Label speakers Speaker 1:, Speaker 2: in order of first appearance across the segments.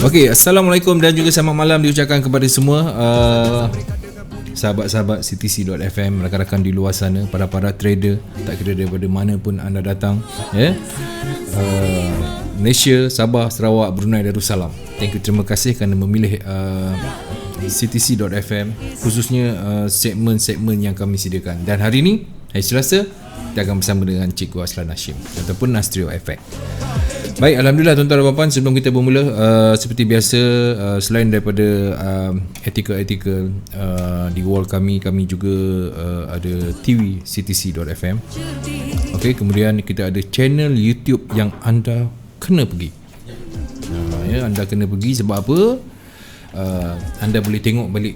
Speaker 1: Okey, Assalamualaikum dan juga selamat malam diucapkan kepada semua sahabat-sahabat CTC.fm, rakan-rakan di luar sana, para trader, tak kira daripada mana pun anda datang, Malaysia, Sabah, Sarawak, Brunei Darussalam. Thank you, terima kasih kerana memilih CTC.fm, khususnya segmen-segmen yang kami sediakan. Dan hari ini, hari Selasa, kita akan bersama dengan Cikgu Aslan Hashim ataupun Nastrio Effect. Baik, Alhamdulillah tuan-tuan dan puan, sebelum kita bermula, seperti biasa, selain daripada artikel-artikel di wall kami juga ada TV CTC.fm. Okey, kemudian kita ada channel YouTube yang anda kena pergi. Anda kena pergi sebab apa? Anda boleh tengok balik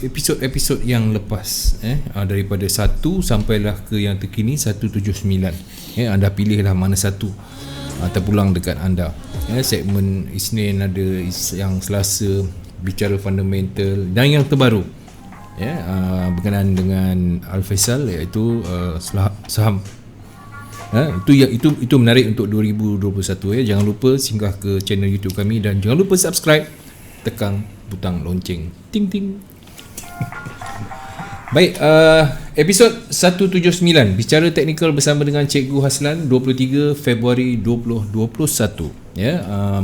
Speaker 1: episod-episod yang lepas, daripada 1 sampailah ke yang terkini 179. Anda pilihlah mana satu terpulang dekat anda. Segmen Isnin ada, yang Selasa bicara fundamental, dan yang terbaru berkenaan dengan Al-Faisal, iaitu saham. Itu menarik untuk 2021. Jangan lupa singgah ke channel YouTube kami dan jangan lupa subscribe, tekan butang lonceng ting ting. Baik, episod 179 bicara teknikal bersama dengan Cikgu Haslan, 23 Februari 2021,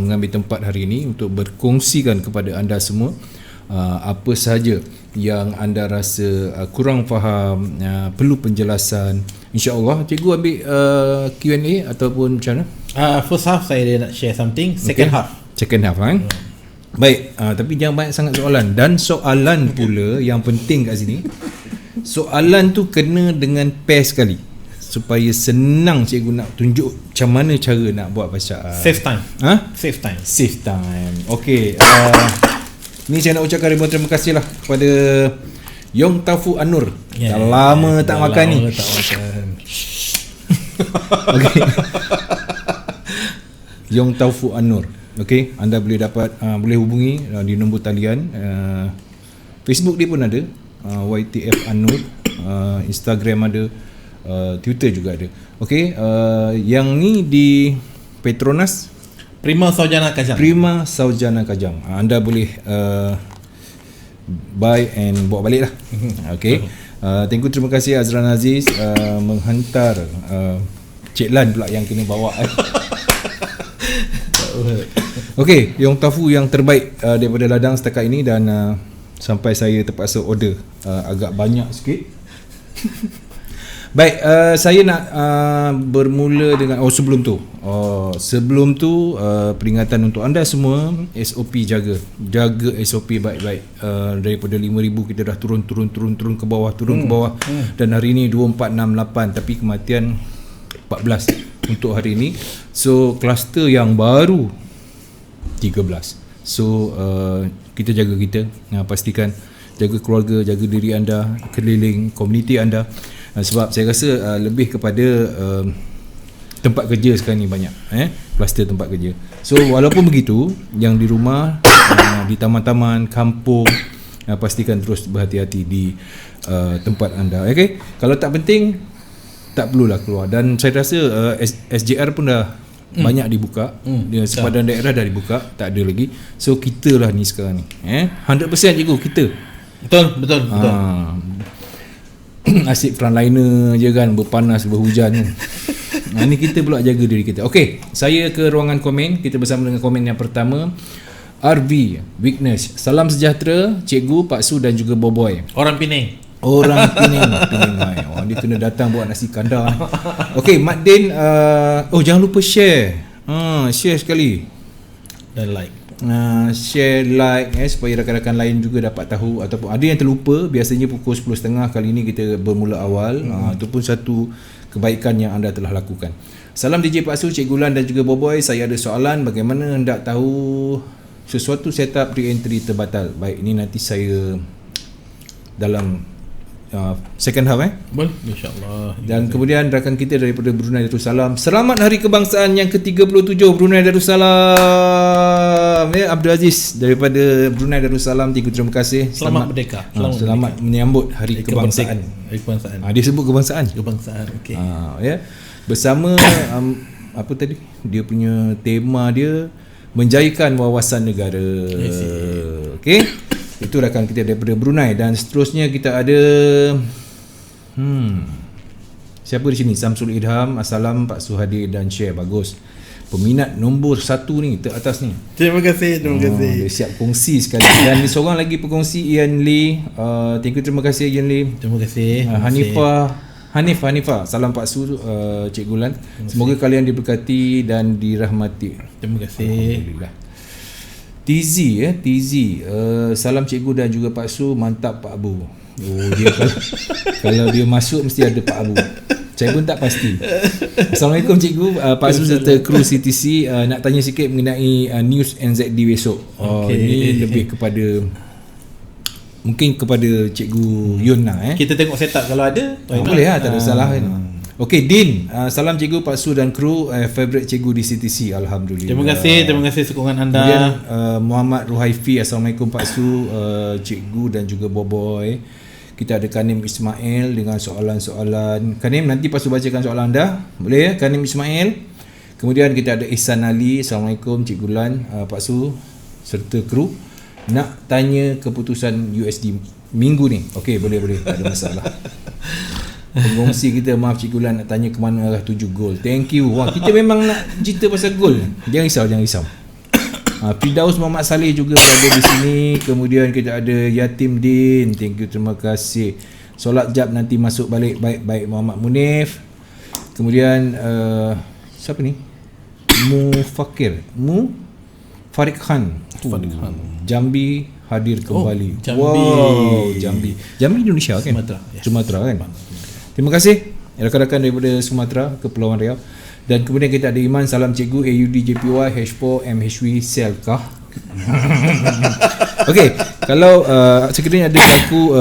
Speaker 1: mengambil tempat hari ini untuk berkongsikan kepada anda semua apa sahaja yang anda rasa kurang faham, perlu penjelasan. InsyaAllah Cikgu ambil Q&A ataupun macam mana?
Speaker 2: First half saya nak share something, second half
Speaker 1: Baik, tapi jangan banyak sangat soalan. Dan soalan pula yang penting kat sini, soalan tu kena dengan pair sekali supaya senang cikgu nak tunjuk macam mana cara nak buat bacaan.
Speaker 2: Save time. Okey,
Speaker 1: ni saya nak ucapkan ribuan terima kasih lah kepada Yong Tafu Anur. Dah lama tak makan ni. Okey. Yong Tafu Anur. Okey, anda boleh dapat boleh hubungi di nombor talian. Facebook dia pun ada, YTF Anur, Instagram ada, Twitter juga ada. Okey, yang ni di Petronas
Speaker 2: Prima Saujana Kajang. Anda boleh buy and bawa balik lah. Okey, thank you, terima kasih Azran Aziz menghantar Cik Lan pula yang kena bawa. Okey, Yong Tafu yang terbaik daripada ladang setakat ini, dan sampai saya terpaksa order agak banyak sikit. Baik, saya nak bermula dengan sebelum tu peringatan untuk anda semua, SOP jaga SOP baik-baik. Daripada 5,000 kita dah turun ke bawah, ke bawah. Dan hari ini 2468, tapi kematian 14 untuk hari ini. So kluster yang baru 13. So kita jaga pastikan jaga keluarga, jaga diri anda, keliling komuniti anda, sebab saya rasa lebih kepada tempat kerja sekarang ni banyak kluster tempat kerja. So walaupun begitu, yang di rumah, di taman-taman, kampung, pastikan terus berhati-hati di tempat anda. Okay? Kalau tak penting, tak perlulah keluar. Dan saya rasa SJR pun dah banyak dibuka, sepadan daerah dah dibuka, tak ada lagi. So kita lah ni sekarang ni 100% cikgu kita. Betul. Asyik frontliner je kan, berpanas, berhujan. Ni kita pula jaga diri kita. Okey, saya ke ruangan komen. Kita bersama dengan komen yang pertama, RV Weakness. Salam sejahtera Cikgu, Pak Su dan juga Boboy. Orang Penang.
Speaker 1: Dia kena datang buat nasi kandar. Okey, Mak Din, jangan lupa share. Share sekali
Speaker 2: dan like.
Speaker 1: Share, like, supaya rakan-rakan lain juga dapat tahu, ataupun ada yang terlupa. Biasanya pukul 10.30, kali ini kita bermula awal. Itu pun satu kebaikan yang anda telah lakukan. Salam DJ Pak Su, Cikgu Lan dan juga Boboy. Saya ada soalan, bagaimana hendak tahu sesuatu setup re-entry terbatal? Baik, ini nanti saya dalam second half
Speaker 2: boleh, insyaAllah.
Speaker 1: Dan kemudian rakan kita daripada Brunei Darussalam, selamat Hari Kebangsaan yang ke-37 Brunei Darussalam. Abdul Aziz daripada Brunei Darussalam, terima kasih.
Speaker 2: Selamat merdeka.
Speaker 1: Selamat menyambut Hari Kebangsaan.
Speaker 2: Hari Kebangsaan.
Speaker 1: Dia sebut kebangsaan.
Speaker 2: Okey.
Speaker 1: Bersama
Speaker 2: apa tadi? Dia punya tema dia menjayakan wawasan negara. Okey. Itu rakan kita daripada Brunei dan seterusnya kita ada siapa di sini? Samsul Idham. Assalam Pak Suhadir dan share bagus. Peminat nombor 1 ni teratas ni.
Speaker 3: Terima kasih.
Speaker 2: Dia siap kongsi sekali. Dan seorang lagi pengongsi Ian Lee. Thank you, terima kasih Ian Lee.
Speaker 3: Terima kasih.
Speaker 2: Hanifah. Salam Pak Su, Cikgu Lan. Semoga kalian diberkati dan dirahmati.
Speaker 3: Terima kasih.
Speaker 2: Alhamdulillah. TZ. Salam Cikgu dan juga Pak Su. Mantap Pak Abu. Dia kalau dia masuk mesti ada Pak Abu. Saya pun tak pasti. Assalamualaikum Cikgu, Pak Su serta kru CTC. Nak tanya sikit mengenai news NZD besok. Ini lebih kepada mungkin kepada Cikgu Yun lah.
Speaker 3: Kita tengok setup kalau ada.
Speaker 2: Boleh lah, tak ada salah kan. Okey, Din. Salam Cikgu, Pak Su dan kru. Favorite Cikgu di CTC. Alhamdulillah.
Speaker 3: Terima kasih sokongan anda.
Speaker 2: Kemudian Muhammad Ruhaifi. Assalamualaikum Pak Su, Cikgu dan juga Boboy. Kita ada Kanim Ismail dengan soalan-soalan. Kanim, nanti Pak Su bacakan soalan anda. Boleh ya, Kanim Ismail. Kemudian kita ada Ihsan Ali. Assalamualaikum Cikgu Lan, Pak Su serta kru. Nak tanya keputusan USD minggu ni. Okey, boleh, tak ada masalah. Pengongsi kita, maaf Cikgu Lan, nak tanya ke mana arah tuju gol. Thank you. Wah, kita memang nak cerita pasal gol. Jangan risau. Firdaus Muhammad Saleh juga berada di sini. Kemudian kita ada Yatim Din. Thank you, terima kasih. Solat jap nanti masuk balik. Baik Muhammad Munif. Kemudian siapa ni? Farid Khan. Jambi hadir kembali. Jambi Indonesia kan? Sumatera kan? Terima kasih rakan-rakan daripada Sumatera, Kepulauan Riau. Dan kemudian kita ada Iman. Salam Cikgu, AUD JPY H4 MHW Selkah. Okey, kalau sekiranya ada aku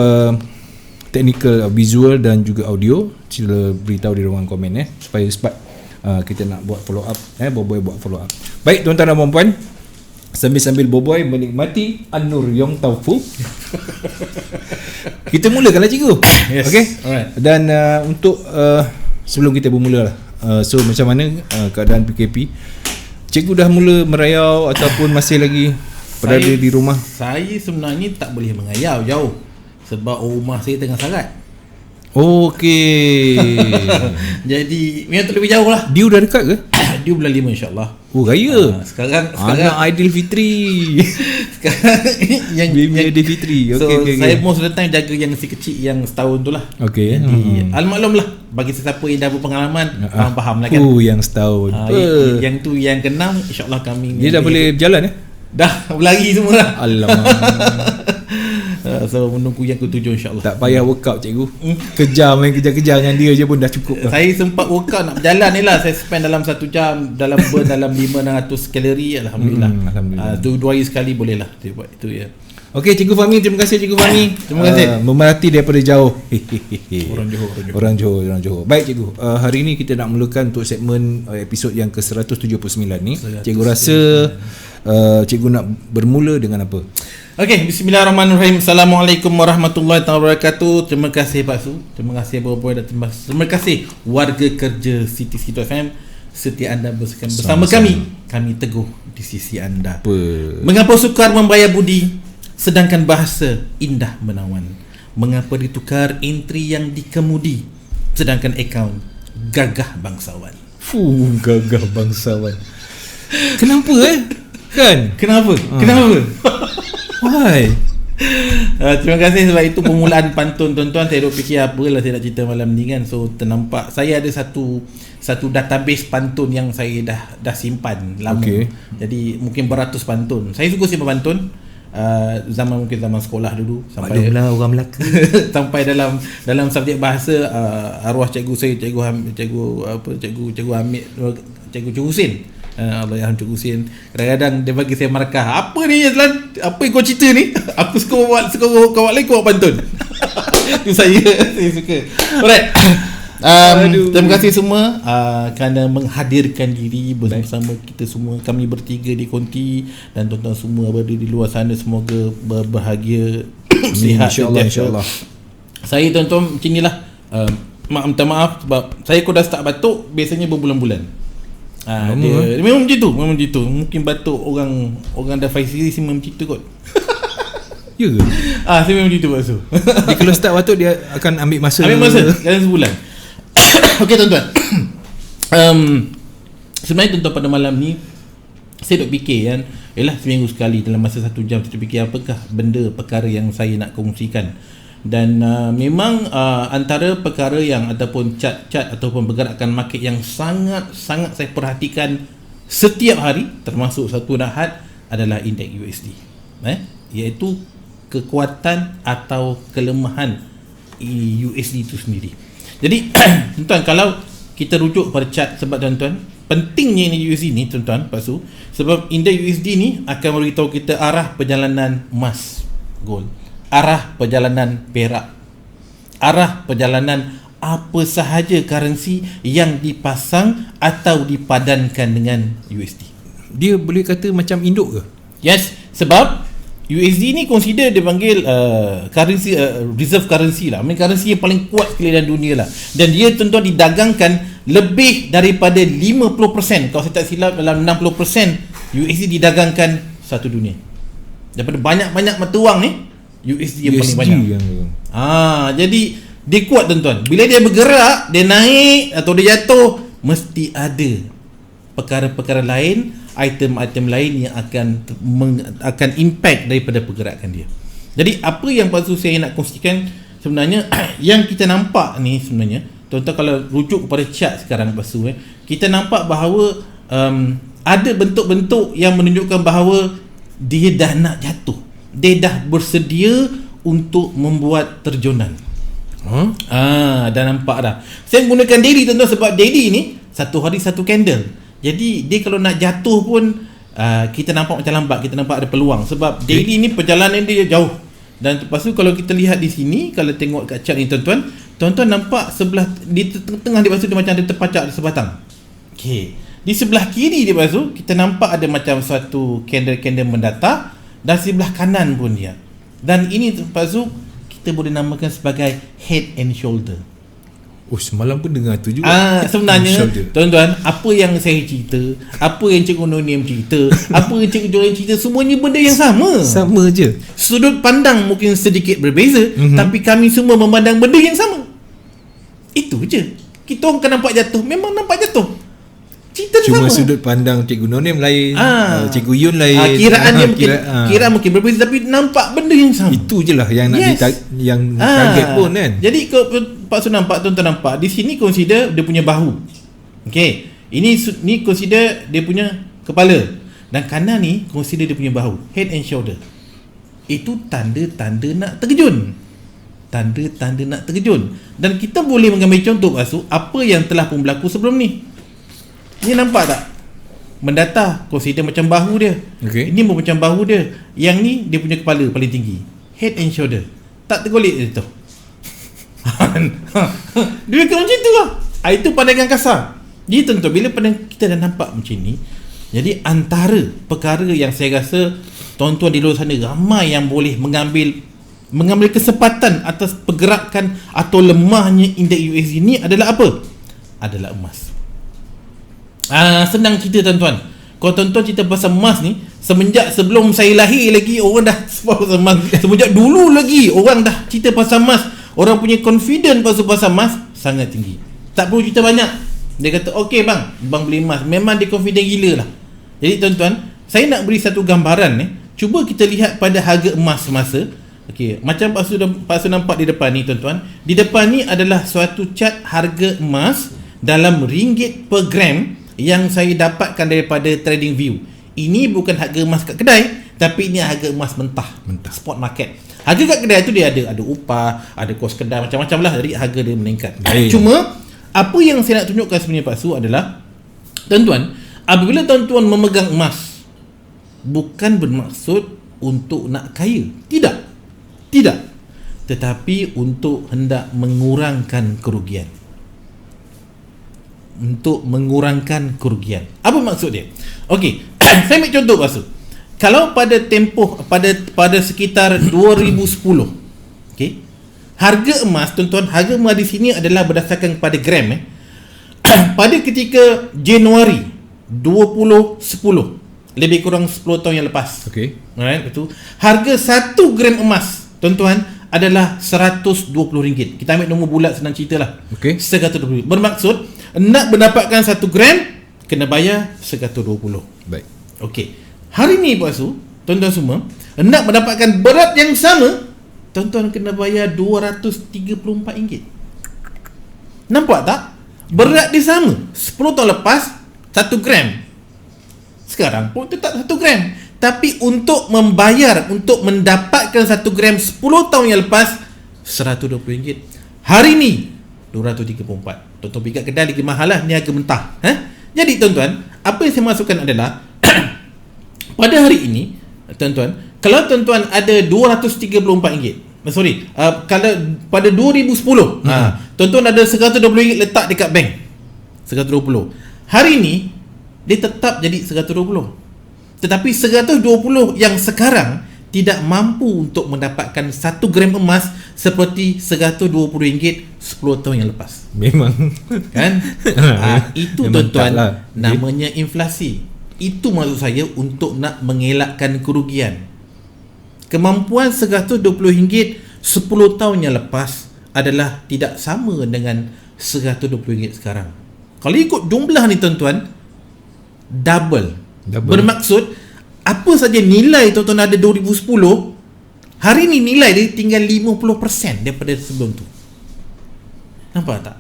Speaker 2: technical visual dan juga audio, sila beritahu di ruangan komen supaya cepat kita nak buat follow up, Boboy buat follow up. Baik tuan-tuan dan puan-puan, sambil Boboy menikmati An-Nur Yong Taufu. Kita mulakanlah Cikgu.
Speaker 3: Yes.
Speaker 2: Okey.
Speaker 3: Alright.
Speaker 2: Dan untuk sebelum kita bermula lah, so macam mana keadaan PKP? Cikgu dah mula merayau ataupun masih lagi berada di rumah?
Speaker 3: Saya sebenarnya tak boleh mengayau jauh sebab rumah saya tengah sarat.
Speaker 2: Okey.
Speaker 3: Jadi memang terlebih jauh lah.
Speaker 2: Dia dah dekat ke?
Speaker 3: Dia bulan 5 insyaAllah.
Speaker 2: Oh, raya.
Speaker 3: Sekarang
Speaker 2: Anak Aidilfitri.
Speaker 3: sekarang yang
Speaker 2: Aidilfitri.
Speaker 3: So
Speaker 2: Okay.
Speaker 3: saya most of the time jaga yang si kecil yang setahun tu lah.
Speaker 2: Okey.
Speaker 3: Jadi almaklum lah, bagi sesiapa yang dah berpengalaman faham lah kan.
Speaker 2: Yang setahun.
Speaker 3: Yang tu yang keenam insyaAllah kami
Speaker 2: Dia dah boleh berjalan
Speaker 3: dah berlari semua lah.
Speaker 2: Alamak.
Speaker 3: So menunggu yang ke-7 insyaAllah.
Speaker 2: Tak payah workout Cikgu. Main kejar-kejar dengan dia je pun dah cukup dah.
Speaker 3: Saya sempat workout nak berjalan ni lah. Saya spend dalam 1 jam dalam burn dalam 500 kalori. Alhamdulillah.
Speaker 2: Alhamdulillah.
Speaker 3: 2 hari sekali boleh lah dia buat itu ya.
Speaker 2: Okey Cikgu Fahmi, terima kasih Cikgu Fahmi.
Speaker 3: Terima kasih.
Speaker 2: Memerhati daripada jauh.
Speaker 3: Orang Johor.
Speaker 2: Orang Johor. Baik Cikgu, hari ini kita nak mulakan untuk segmen episod yang ke-179 ni. Cikgu rasa Cikgu nak bermula dengan apa?
Speaker 3: Okey, bismillahirrahmanirrahim. Assalamualaikum warahmatullahi wabarakatuh. Terima kasih Pak Su. Terima kasih Boboy dan terima kasih warga kerja CTC.FM. Setia anda bersama kami. Kami teguh di sisi anda. Mengapa sukar membayar budi sedangkan bahasa indah menawan? Mengapa ditukar entry yang dikemudi sedangkan akaun gagah bangsawan?
Speaker 2: Gagah bangsawan. Kenapa Kan?
Speaker 3: Kenapa?
Speaker 2: Why?
Speaker 3: Terima kasih sebab itu permulaan pantun tuan-tuan. Saya duk fikir apalah saya nak cerita malam ni kan. So ternampak saya ada satu database pantun yang saya dah simpan lama. Jadi mungkin beratus pantun. Saya suka simpan pantun zaman sekolah dulu sampai
Speaker 2: orang Melaka.
Speaker 3: sampai dalam subjek bahasa arwah cikgu saya, cikgu Hamid, cikgu Husin. Allah yang Cikgu Husin, kadang-kadang dia bagi saya markah. Apa ni Azlan? Apa yang kau cerita ni? Aku suka kau lain kau buat pantun. Itu saya suka. Alright. Terima kasih semua kerana menghadirkan diri bersama kita semua. Kami bertiga di konti dan tuan-tuan semua berada di luar sana, semoga berbahagia, sihat,
Speaker 2: insyaAllah.
Speaker 3: Saya tuan-tuan macam inilah. Minta maaf sebab saya dah start batuk biasanya berbulan-bulan. Dia memang macam tu. Mungkin batuk orang dah 5 series memang macam tu kot.
Speaker 2: Ya ke?
Speaker 3: Saya memang macam tu Pak Su.
Speaker 2: Dia kalau start batuk dia akan ambil masa
Speaker 3: dalam sebulan. Okey tuan-tuan. Sebenarnya tuan-tuan pada malam ni saya duk fikir kan, yalah seminggu sekali dalam masa 1 jam saya fikir apakah benda perkara yang saya nak kongsikan. Dan memang antara perkara yang ataupun cat ataupun pergerakan market yang sangat saya perhatikan setiap hari, termasuk satu Ahad, adalah indeks USD, iaitu kekuatan atau kelemahan USD itu sendiri. Jadi tuan-tuan, kalau kita rujuk pada cat, sebab tuan-tuan pentingnya ini USD ni tuan-tuan Pak Su, sebab indeks USD ni akan beritahu kita arah perjalanan emas, gold, arah perjalanan perak, arah perjalanan apa sahaja currency yang dipasang atau dipadankan dengan USD.
Speaker 2: Dia boleh kata macam induk ke?
Speaker 3: Yes, sebab USD ni consider dia panggil currency reserve currency lah. Currency yang paling kuat sekali dalam dunia lah. Dan dia tuan-tuan didagangkan lebih daripada 50%, kalau saya tak silap dalam 60% USD didagangkan satu dunia. Daripada banyak-banyak mata wang ni, USD yang paling banyak. Jadi dia kuat tuan-tuan. Bila dia bergerak, dia naik atau dia jatuh, mesti ada perkara-perkara lain, item-item lain yang akan impact daripada pergerakan dia. Jadi apa yang Pak Su saya nak kongsikan sebenarnya yang kita nampak ni sebenarnya, tuan-tuan kalau rujuk kepada chart sekarang Pak Su, kita nampak bahawa ada bentuk-bentuk yang menunjukkan bahawa dia dah nak jatuh. Dia dah bersedia untuk membuat terjunan. Dah nampak dah. Saya gunakan daily tuan-tuan sebab daily ni satu hari satu candle. Jadi dia kalau nak jatuh pun kita nampak macam lambat, kita nampak ada peluang sebab daily ni perjalanan dia jauh. Dan lepas tu kalau kita lihat di sini, kalau tengok kat chart ni tuan-tuan nampak sebelah di tengah dia, lepas tu dia macam ada terpacak di sebatang. Okey. Di sebelah kiri dia, lepas tu kita nampak ada macam satu candle mendatar, dan sebelah kanan pun dia. Dan ini lepas tu kita boleh namakan sebagai head and shoulder.
Speaker 2: Semalam pun dengar tu juga.
Speaker 3: Sebenarnya tuan-tuan, apa yang saya cerita, apa yang Cikgu Noniam cerita, apa yang Cikgu Joran cerita, semuanya benda yang sama.
Speaker 2: Sama je.
Speaker 3: Sudut pandang mungkin sedikit berbeza, tapi kami semua memandang benda yang sama. Itu je. Kita orang kan nampak jatuh, memang nampak jatuh. Cerita
Speaker 2: cuma
Speaker 3: sama.
Speaker 2: Sudut pandang Cikgu Noniam lain, Cikgu Yun lain,
Speaker 3: kiraan dia kiraan mungkin berbeza, tapi nampak benda yang sama.
Speaker 2: Itu je lah yang nak yang target pun kan.
Speaker 3: Jadi Pak Su nampak, tuan-tuan nampak di sini consider dia punya bahu. Okey. Ini consider dia punya kepala, dan kanan ni consider dia punya bahu, head and shoulder. Itu tanda-tanda nak terkejun. Tanda-tanda nak terkejun. Dan kita boleh mengambil contoh Pak Su apa yang telah pun berlaku sebelum ni. Ni nampak tak? Mendatar consider macam bahu dia. Ini pun macam bahu dia. Yang ni dia punya kepala paling tinggi, head and shoulder. Tak tergolek dia tu. Dia kena macam tu lah. Itu pandangan kasar. Jadi tuan-tuan, bila kita dah nampak macam ni, jadi antara perkara yang saya rasa tuan-tuan di luar sana ramai yang boleh mengambil kesempatan atas pergerakan atau lemahnya indeks USD ni adalah apa? Adalah emas. Senang cerita tuan-tuan. Kalau tuan-tuan cerita pasal emas ni, semenjak sebelum saya lahir lagi orang dah pasal emas. Semenjak dulu lagi orang dah cerita pasal emas. Orang punya confident pasal emas sangat tinggi. Tak perlu cerita banyak. Dia kata, okey bang beli emas. Memang dia confident gila lah. Jadi tuan-tuan, saya nak beri satu gambaran ni. Cuba kita lihat pada harga emas semasa. Okey, macam Pak Su nampak di depan ni tuan-tuan. Di depan ni adalah suatu chart harga emas dalam ringgit per gram yang saya dapatkan daripada TradingView. Ini bukan harga emas kat kedai, tapi ini harga emas mentah. Spot market. Harga kat kedai tu dia ada upah, ada kos kedai, macam-macam lah. Jadi harga dia meningkat. Cuma apa yang saya nak tunjukkan sebenarnya Pak Su adalah, tuan-tuan, apabila tuan-tuan memegang emas, bukan bermaksud untuk nak kaya. Tidak. Tetapi untuk hendak mengurangkan kerugian. Apa maksud dia? Okey, saya ambil contoh Pak Su. Kalau pada tempoh pada sekitar 2010, okey, harga emas tuan-tuan, harga emas di sini adalah berdasarkan kepada gram. Pada ketika Januari 2010, lebih kurang 10 tahun yang lepas.
Speaker 1: Okey.
Speaker 3: Alright, itu harga 1 gram emas, tuan-tuan, adalah RM120. Kita ambil nombor bulat, senang cerita lah.
Speaker 1: Okey.
Speaker 3: RM120. Bermaksud nak mendapatkan 1 gram kena bayar RM120.
Speaker 1: Baik.
Speaker 3: Okey. Hari ni Pak Su, tuan-tuan semua, nak mendapatkan berat yang sama, tuan-tuan kena bayar RM234. Nampak tak? Berat dia sama. 10 tahun lepas 1 gram. Sekarang pun tetap 1 gram. Tapi untuk membayar, untuk mendapatkan 1 gram 10 tahun yang lepas, RM120. Hari ni RM234. Tuan-tuan pergi kat kedai lagi mahal lah. Ni harga mentah. Jadi tuan-tuan, apa yang saya masukkan adalah pada hari ini, tuan-tuan, kalau tuan-tuan ada RM234, kalau pada 2010, tuan-tuan ada RM120 letak dekat bank, 120. Hari ni dia tetap jadi 120. Tetapi 120 yang sekarang tidak mampu untuk mendapatkan 1 gram emas seperti RM120 10 tahun yang lepas.
Speaker 1: Memang.
Speaker 3: Kan? Itu
Speaker 1: Memang
Speaker 3: tuan-tuan
Speaker 1: taklah.
Speaker 3: namanya inflasi. Itu maksud saya untuk nak mengelakkan kerugian. Kemampuan RM120 10 tahun yang lepas adalah tidak sama dengan RM120 sekarang. Kalau ikut jumlah ni tuan-tuan, double. Bermaksud apa saja nilai tuan-tuan ada 2010, hari ni nilai dia tinggal 50% daripada sebelum tu. Nampak tak?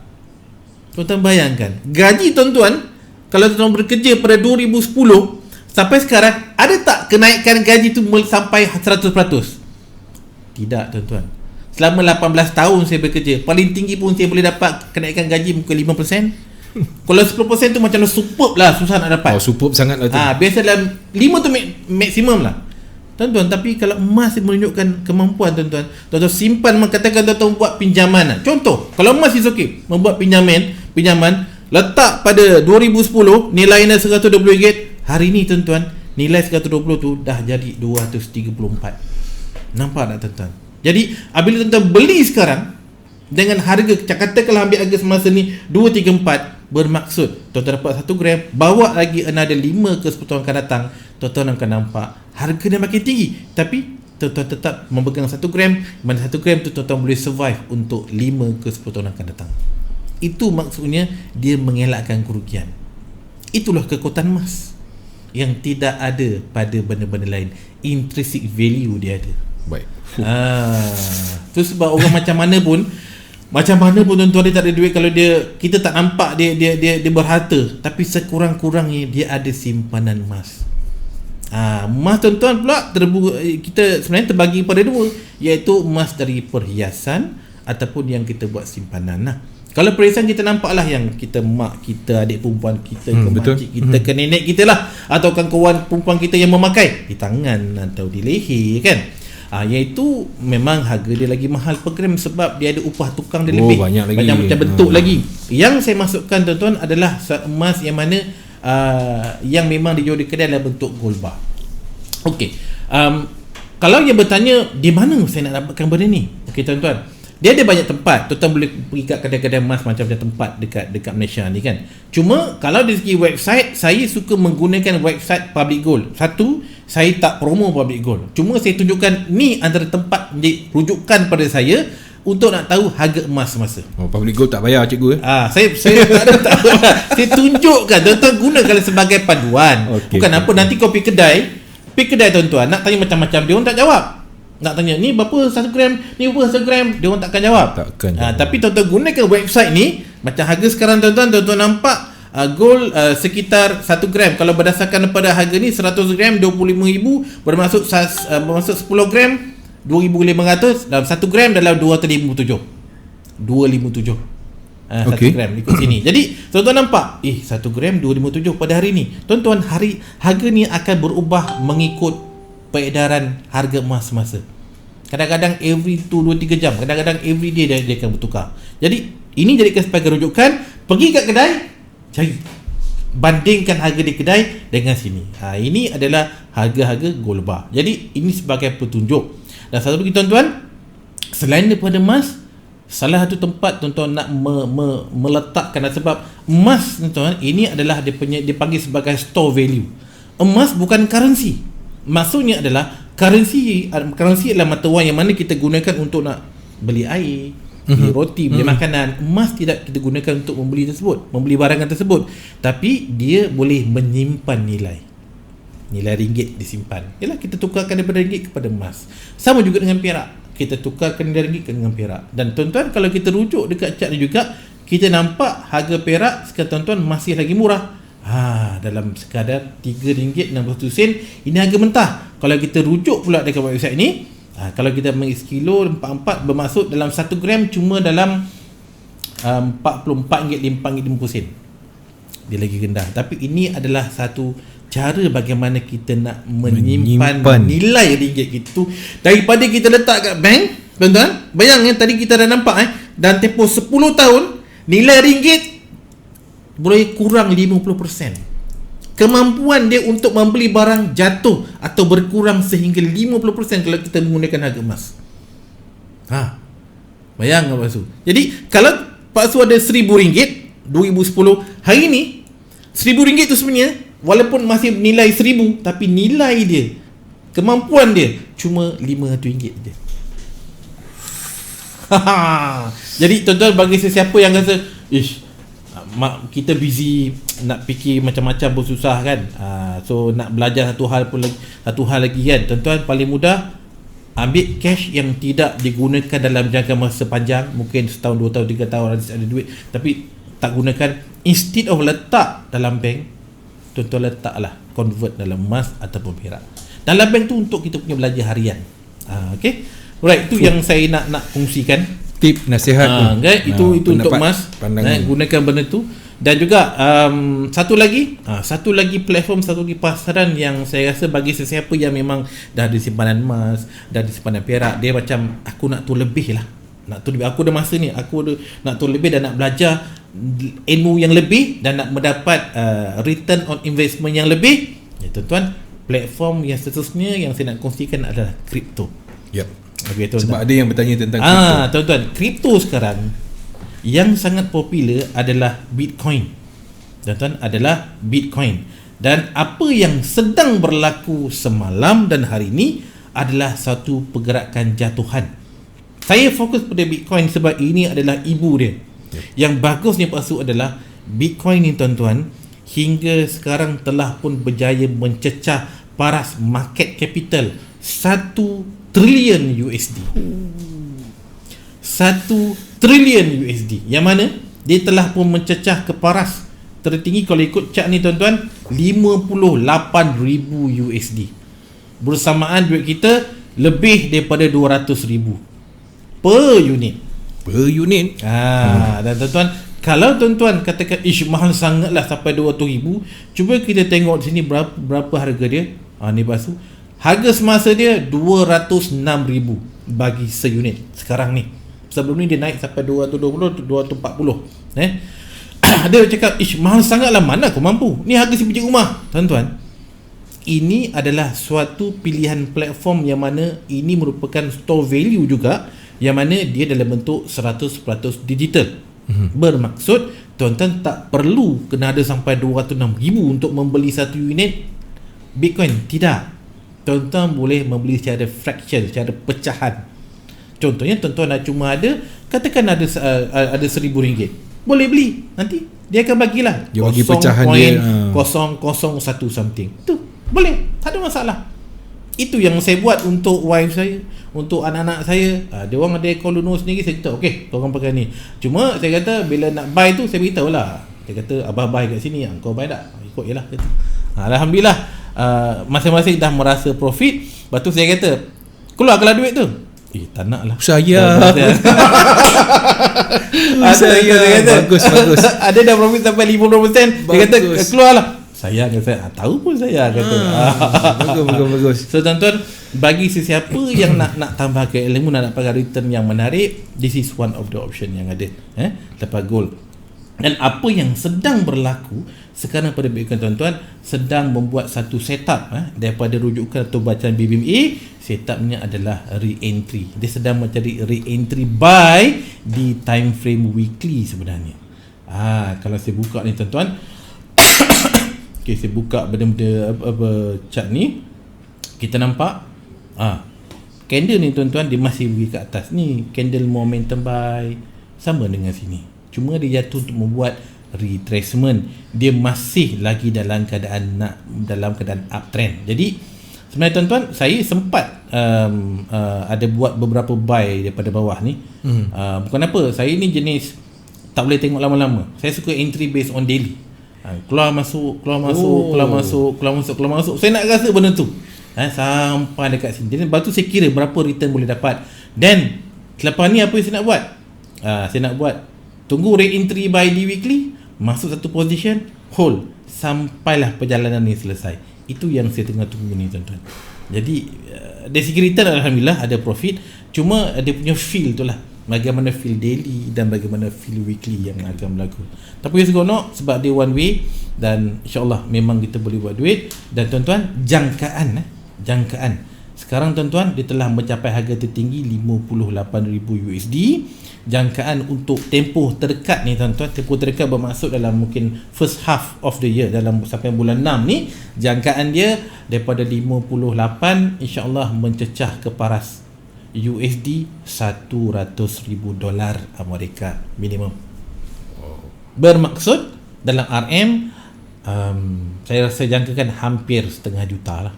Speaker 3: Tuan-tuan bayangkan, gaji tuan-tuan kalau tuan-tuan bekerja pada 2010 sampai sekarang, ada tak kenaikan gaji tu sampai 100%? Tidak tuan-tuan. Selama 18 tahun saya bekerja, paling tinggi pun saya boleh dapat kenaikan gaji mungkin 5%. Kalau 10% tu macam superb lah, susah nak dapat.
Speaker 1: Superb sangat lah tu.
Speaker 3: Biasa dalam 5 tu maksimum lah tuan-tuan. Tapi kalau emas menunjukkan kemampuan tuan-tuan, tuan-tuan simpan, katakan tuan-tuan buat pinjaman. Contoh, kalau emas is okay, membuat pinjaman letak pada 2010 nilainya RM120, hari ni tuan-tuan nilai 120 tu dah jadi 234. Nampak tak tuan-tuan? Jadi apabila tuan-tuan beli sekarang dengan harga, katakanlah ambil harga semasa ni 234, bermaksud tuan-tuan dapat 1 gram, bawa lagi another 5 ke 10 tahun akan datang, tuan-tuan akan nampak harga dia makin tinggi, tapi tuan-tuan tetap memegang 1 gram, mana 1 gram tu tuan-tuan boleh survive untuk 5 ke 10 tahun akan datang. Itu maksudnya dia mengelakkan kerugian. Itulah kekuatan emas yang tidak ada pada benda-benda lain. Intrinsic value dia ada.
Speaker 1: Baik.
Speaker 3: Tu sebab orang macam mana pun tuan-tuan dia tak ada duit, kalau kita tak nampak dia berharta, tapi sekurang-kurangnya dia ada simpanan emas. Emas tuan-tuan pula kita sebenarnya terbagi pada dua, iaitu emas dari perhiasan ataupun yang kita buat simpanan lah. Kalau perhiasan kita nampaklah yang kita mak kita, adik perempuan kita, ke makcik kita, ke nenek kita lah, atau kawan perempuan kita yang memakai di tangan atau di leher kan. Iaitu memang harga dia lagi mahal per gram sebab dia ada upah tukang dia lebih,
Speaker 1: banyak lagi,
Speaker 3: macam bentuk lagi. Yang saya masukkan tuan-tuan adalah emas yang mana yang memang dijual di kedai dalam bentuk gold bar. Okey. Kalau dia bertanya di mana saya nak dapatkan benda ni? Okey tuan-tuan, dia ada banyak tempat. Tuan-tuan boleh pergi kat kedai-kedai emas macam-macam tempat dekat Malaysia ni kan. Cuma kalau dari segi website, saya suka menggunakan website Public Gold. Satu, saya tak promo Public Gold. Cuma saya tunjukkan ni antara tempat menjadi rujukan pada saya untuk nak tahu harga emas semasa.
Speaker 1: Public Gold tak bayar cikgu
Speaker 3: Saya tak ada. Saya tunjukkan, tuan-tuan gunakan sebagai panduan. Bukan apa nanti kau pergi kedai tuan-tuan nak tanya macam-macam, dia orang tak jawab. Nak tanya ni berapa 1 gram, ni berapa 1 gram, dia orang takkan jawab. Tapi tuan-tuan gunakan website ni, macam harga sekarang tuan-tuan nampak gold sekitar 1 gram. Kalau berdasarkan pada harga ni 100 gram 25,000, bermaksud 10 gram 2,500, dalam 1 gram dalam 257. 1 gram ikut sini. Jadi tuan-tuan nampak 1 gram 257 pada hari ni. Tuan-tuan, harga ni akan berubah mengikut peredaran harga emas semasa. Kadang-kadang every 2-3 jam, kadang-kadang every day dia akan bertukar. Jadi ini jadikan sebagai rujukan, pergi kat kedai, cari, bandingkan harga di kedai dengan sini. Ini adalah harga-harga gold bar. Jadi ini sebagai petunjuk. Dan satu lagi tuan-tuan, selain daripada emas, salah satu tempat tuan-tuan nak meletakkan, sebab emas tuan-tuan ini adalah dia panggil sebagai store value. Emas bukan currency. Maksudnya adalah currency adalah mata wang yang mana kita gunakan untuk nak beli air, beli roti, beli makanan. Emas tidak kita gunakan untuk membeli barangan tersebut, tapi dia boleh menyimpan nilai ringgit disimpan. Yalah, kita tukarkan daripada ringgit kepada emas. Sama juga dengan perak, kita tukarkan dari ringgit dengan perak. Dan tuan-tuan, kalau kita rujuk dekat chart ni juga, kita nampak harga perak sekarang tuan-tuan masih lagi murah. Dalam sekadar RM3.61. Ini harga mentah. Kalau kita rujuk pula dekat website ni, kalau kita mengisi kilo 44, bermaksud dalam 1 gram cuma dalam RM44.50. Dia lagi rendah. Tapi ini adalah satu cara bagaimana kita nak menyimpan nilai ringgit itu daripada kita letak kat bank. Tuan-tuan, bayangkan tadi kita dah nampak dan tempoh 10 tahun nilai ringgit boleh kurang 50%. Kemampuan dia untuk membeli barang jatuh atau berkurang sehingga 50% kalau kita menggunakan harga emas. Bayangkan Pak Su. Jadi kalau Pak Su ada RM1,000 2010, hari ni RM1,000 tu sebenarnya walaupun masih nilai 1,000, tapi nilai dia, kemampuan dia cuma RM500 je. Jadi tuan-tuan, bagi sesiapa yang rasa kita busy nak fikir macam-macam pun susah kan, so nak belajar satu hal lagi kan, tuan-tuan, paling mudah ambil cash yang tidak digunakan dalam jangka masa panjang, mungkin setahun, 2 tahun, 3 tahun ada duit tapi tak gunakan. Instead of letak dalam bank, tuan-tuan letaklah convert dalam emas ataupun perak. Dalam bank tu untuk kita punya belanja harian. Okay, alright, itu yang saya nak kongsikan.
Speaker 1: Tip, nasihat
Speaker 3: itu untuk emas. Gunakan benda tu. Dan juga satu lagi platform, satu lagi pasaran yang saya rasa bagi sesiapa yang memang dah ada simpanan emas, dah ada simpanan perak, dia macam aku nak tu lebih lah. Aku ada masa ni, aku nak tu lebih dan nak belajar ilmu yang lebih dan nak mendapat return on investment yang lebih. Tuan-tuan, platform yang seterusnya yang saya nak kongsikan adalah kripto. Okay,
Speaker 1: sebab ada yang bertanya tentang kripto.
Speaker 3: Tuan-tuan, kripto sekarang yang sangat popular adalah Bitcoin. Tuan-tuan, adalah Bitcoin. Dan apa yang sedang berlaku semalam dan hari ini adalah satu pergerakan jatuhan. Saya fokus pada Bitcoin sebab ini adalah ibu dia. Yang bagusnya Pak Su adalah Bitcoin ni tuan-tuan hingga sekarang telah pun berjaya mencecah paras market capital 1 trilion USD. 1 trilion USD. Yang mana dia telah pun mencecah ke paras tertinggi kalau ikut chart ni tuan-tuan 58,000 USD. Bersamaan duit kita lebih daripada 200,000 per unit. Dan tuan-tuan, kalau tuan-tuan katakan mahal sangatlah sampai 200,000, cuba kita tengok sini berapa harga dia. Ni pasu. Harga semasa dia 206,000 bagi seunit sekarang ni. Sebelum ni dia naik sampai 220, 240. Dia cakap mahal sangatlah, mana aku mampu. Ni harga si biji rumah. Tuan-tuan, ini adalah suatu pilihan platform yang mana ini merupakan store value juga, yang mana dia dalam bentuk 100% digital. Bermaksud tuan-tuan tak perlu kena ada sampai 206,000 untuk membeli satu unit Bitcoin. Tidak. Tuan-tuan boleh membeli secara fraction, secara pecahan. Contohnya tuan-tuan cuma ada, katakan ada RM1,000, boleh beli. Nanti dia akan bagilah
Speaker 1: dia bagi pecahan dia
Speaker 3: 0.001 something. Tu boleh, tak ada masalah. Itu yang saya buat untuk wife saya, untuk anak-anak saya. Dia orang ada account luno sendiri, saya kata okey, korang pakai ni. Cuma saya kata bila nak buy tu saya beritahu lah. Dia kata abah buy kat sini, kau buy tak? Ikut je lah. Alhamdulillah, masing-masing dah merasa profit. Lepas tu saya kata, keluarkanlah duit tu. Tak nak lah,
Speaker 1: saya bagus.
Speaker 3: Ada dah profit sampai 50%. Dia kata keluarlah. Saya kata tahu pun saya kata.
Speaker 1: Bagus.
Speaker 3: So tuan-tuan, bagi sesiapa yang nak tambahkan ilmu, nak dapatkan return yang menarik, this is one of the option yang ada. Lepas gold. Dan apa yang sedang berlaku sekarang pada Bitcoin tuan-tuan, sedang membuat satu setup daripada rujukan atau bacaan BBMA. Setupnya adalah re-entry. Dia sedang mencari re-entry buy di time frame weekly sebenarnya. Kalau saya buka ni tuan-tuan, okay, saya buka benda-benda apa chart ni, kita nampak candle ni tuan-tuan dia masih pergi ke atas ni, candle momentum buy sama dengan sini. Cuma dia jatuh untuk membuat retracement. Dia masih lagi dalam keadaan uptrend. Jadi sebenarnya tuan-tuan, saya sempat ada buat beberapa buy daripada bawah ni. Bukan apa, saya ni jenis tak boleh tengok lama-lama. Saya suka entry based on daily. Keluar masuk. Saya nak rasa benda tu sampai dekat sini. Jadi lepas tu saya kira berapa return boleh dapat. Dan selepas ni apa yang saya nak buat? Saya nak buat tunggu rate entry by di weekly, masuk satu position, hold sampailah perjalanan ni selesai. Itu yang saya tengah tunggu ni tuan-tuan. Jadi dari segi return alhamdulillah ada profit. Cuma dia punya feel tu lah, bagaimana feel daily dan bagaimana feel weekly yang akan berlaku. Tapi seronok sebab dia one way dan insyaAllah memang kita boleh buat duit. Dan tuan-tuan, jangkaan sekarang tuan-tuan dia telah mencapai harga tertinggi 58,000 USD. Jangkaan untuk tempoh terdekat ni tuan-tuan, tempoh terdekat bermaksud dalam mungkin first half of the year, dalam sampai bulan 6 ni, jangkaan dia daripada 58 insyaAllah mencecah ke paras USD $100,000 Amerika minimum. Bermaksud dalam RM saya rasa jangkakan hampir setengah juta lah.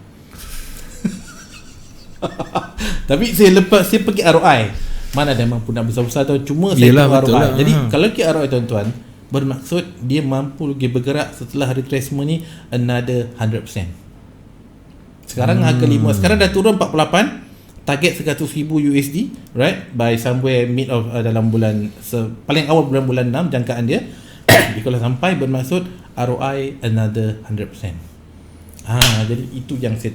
Speaker 3: Tapi saya pergi ROI, mana ada mampu nak besar-besar tu, cuma saya
Speaker 1: Yelah,
Speaker 3: pergi ROI
Speaker 1: lah.
Speaker 3: Jadi kalau kita ROI tuan-tuan, bermaksud dia mampu lagi bergerak setelah retracement ni another 100%. Sekarang harga 5, sekarang dah turun 48, target 100,000 USD, right, by somewhere mid of dalam bulan paling awal bulan 6 jangkaan dia. Jadi kalau sampai, bermaksud ROI another 100%. Jadi itu yang saya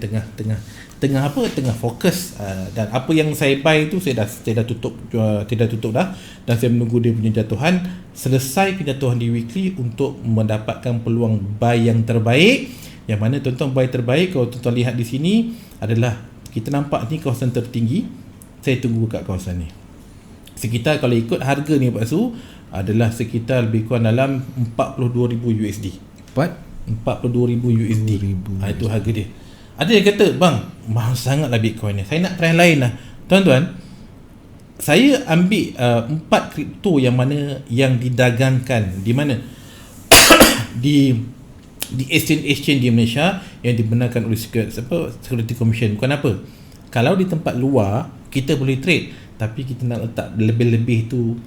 Speaker 3: tengah fokus. Dan apa yang saya buy tu saya dah tutup dah, dan saya menunggu dia punya jatuhan, selesai kejatuhan di weekly untuk mendapatkan peluang buy yang terbaik. Yang mana tuan-tuan, buy terbaik kalau tuan-tuan lihat di sini adalah, kita nampak ni kawasan tertinggi. Saya tunggu kat kawasan ni. Sekitar kalau ikut harga ni Pak Su, adalah sekitar lebih kurang dalam 42,000 USD. 42,000 USD. Itu harga dia. Ada yang kata, bang, mahal sangatlah Bitcoin ni, saya nak try lain lah. Tuan-tuan, saya ambil 4 kripto yang mana yang didagangkan di mana di exchange di Malaysia yang dibenarkan oleh Security Commission. Bukan apa, kalau di tempat luar kita boleh trade, tapi kita nak letak lebih-lebih tu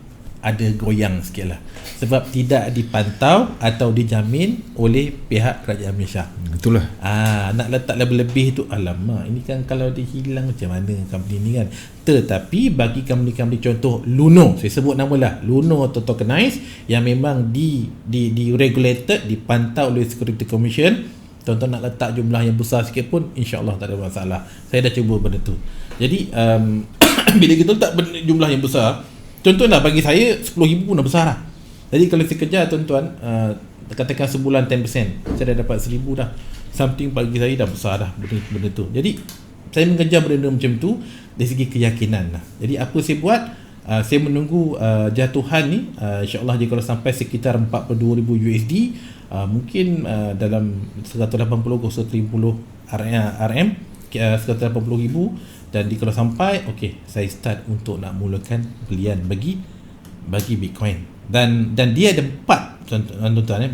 Speaker 3: ada goyang sikit lah, sebab tidak dipantau atau dijamin oleh pihak kerajaan Malaysia.
Speaker 1: Itulah.
Speaker 3: Nak letak lebih-lebih tu, alamak, ini kan kalau dia hilang macam mana company ni kan. Tetapi bagi company-company contoh Luno, saya sebut nama lah, Luno atau tokenized yang memang di regulated, dipantau oleh Security Commission, tuan-tuan nak letak jumlah yang besar sikit pun insya-Allah tak ada masalah. Saya dah cuba benda tu. Jadi bila kita letak jumlah yang besar, contohlah bagi saya 10,000 pun dah besar lah. Jadi kalau saya kejar tuan-tuan, katakan sebulan 10%, saya dah dapat 1,000 dah. Something bagi saya dah besar dah benda tu. Jadi saya mengejar benda macam tu dari segi keyakinan lah. Jadi apa saya buat, saya menunggu jatuhan ni. InsyaAllah jika kalau sampai sekitar 42,000 USD, mungkin dalam 180 ke 130 RM, 180,000. Dan kalau sampai, saya start untuk nak mulakan belian bagi Bitcoin. Dan dia ada 4 tuan-tuan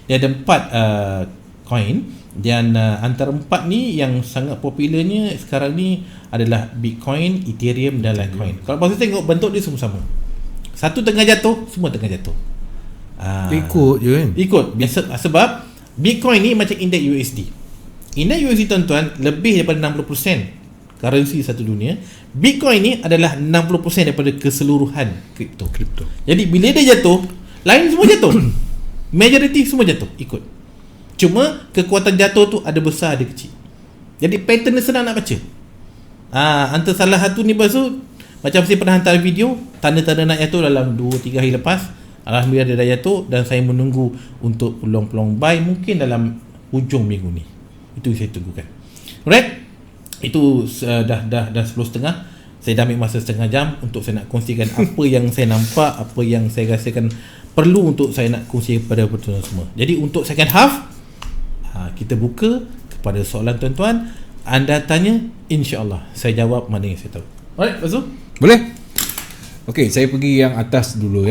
Speaker 3: dia ada 4 coin, dan antara 4 ni yang sangat popularnya sekarang ni adalah Bitcoin, Ethereum dan Litecoin. Kalau pasal tengok bentuk dia semua sama. Satu tengah jatuh, semua tengah jatuh.
Speaker 1: Ikut je kan.
Speaker 3: Ikut biasa, sebab Bitcoin ni macam indeks USD. Indeks USD tuan-tuan lebih daripada 60% currency satu dunia. Bitcoin ni adalah 60% daripada keseluruhan kripto. Jadi bila dia jatuh, lain semua jatuh. Majority semua jatuh ikut. Cuma kekuatan jatuh tu ada besar ada kecil. Jadi pattern dia senang nak baca. Antara salah satu ni pasal, macam saya pernah hantar video, tanda-tanda nak jatuh dalam 2-3 hari lepas. Alhamdulillah dia dah jatuh, dan saya menunggu untuk peluang-peluang buy mungkin dalam hujung minggu ni. Itu saya tunggukan. Alright. Itu dah 10.30. Saya dah ambil masa setengah jam untuk saya nak kongsikan apa yang saya nampak, apa yang saya rasakan perlu untuk saya nak kongsi kepada penonton semua. Jadi untuk second half, kita buka kepada soalan tuan-tuan. Anda tanya, insya-Allah saya jawab mana yang saya tahu. Alright, Azul?
Speaker 2: Boleh? Okey, saya pergi yang atas dulu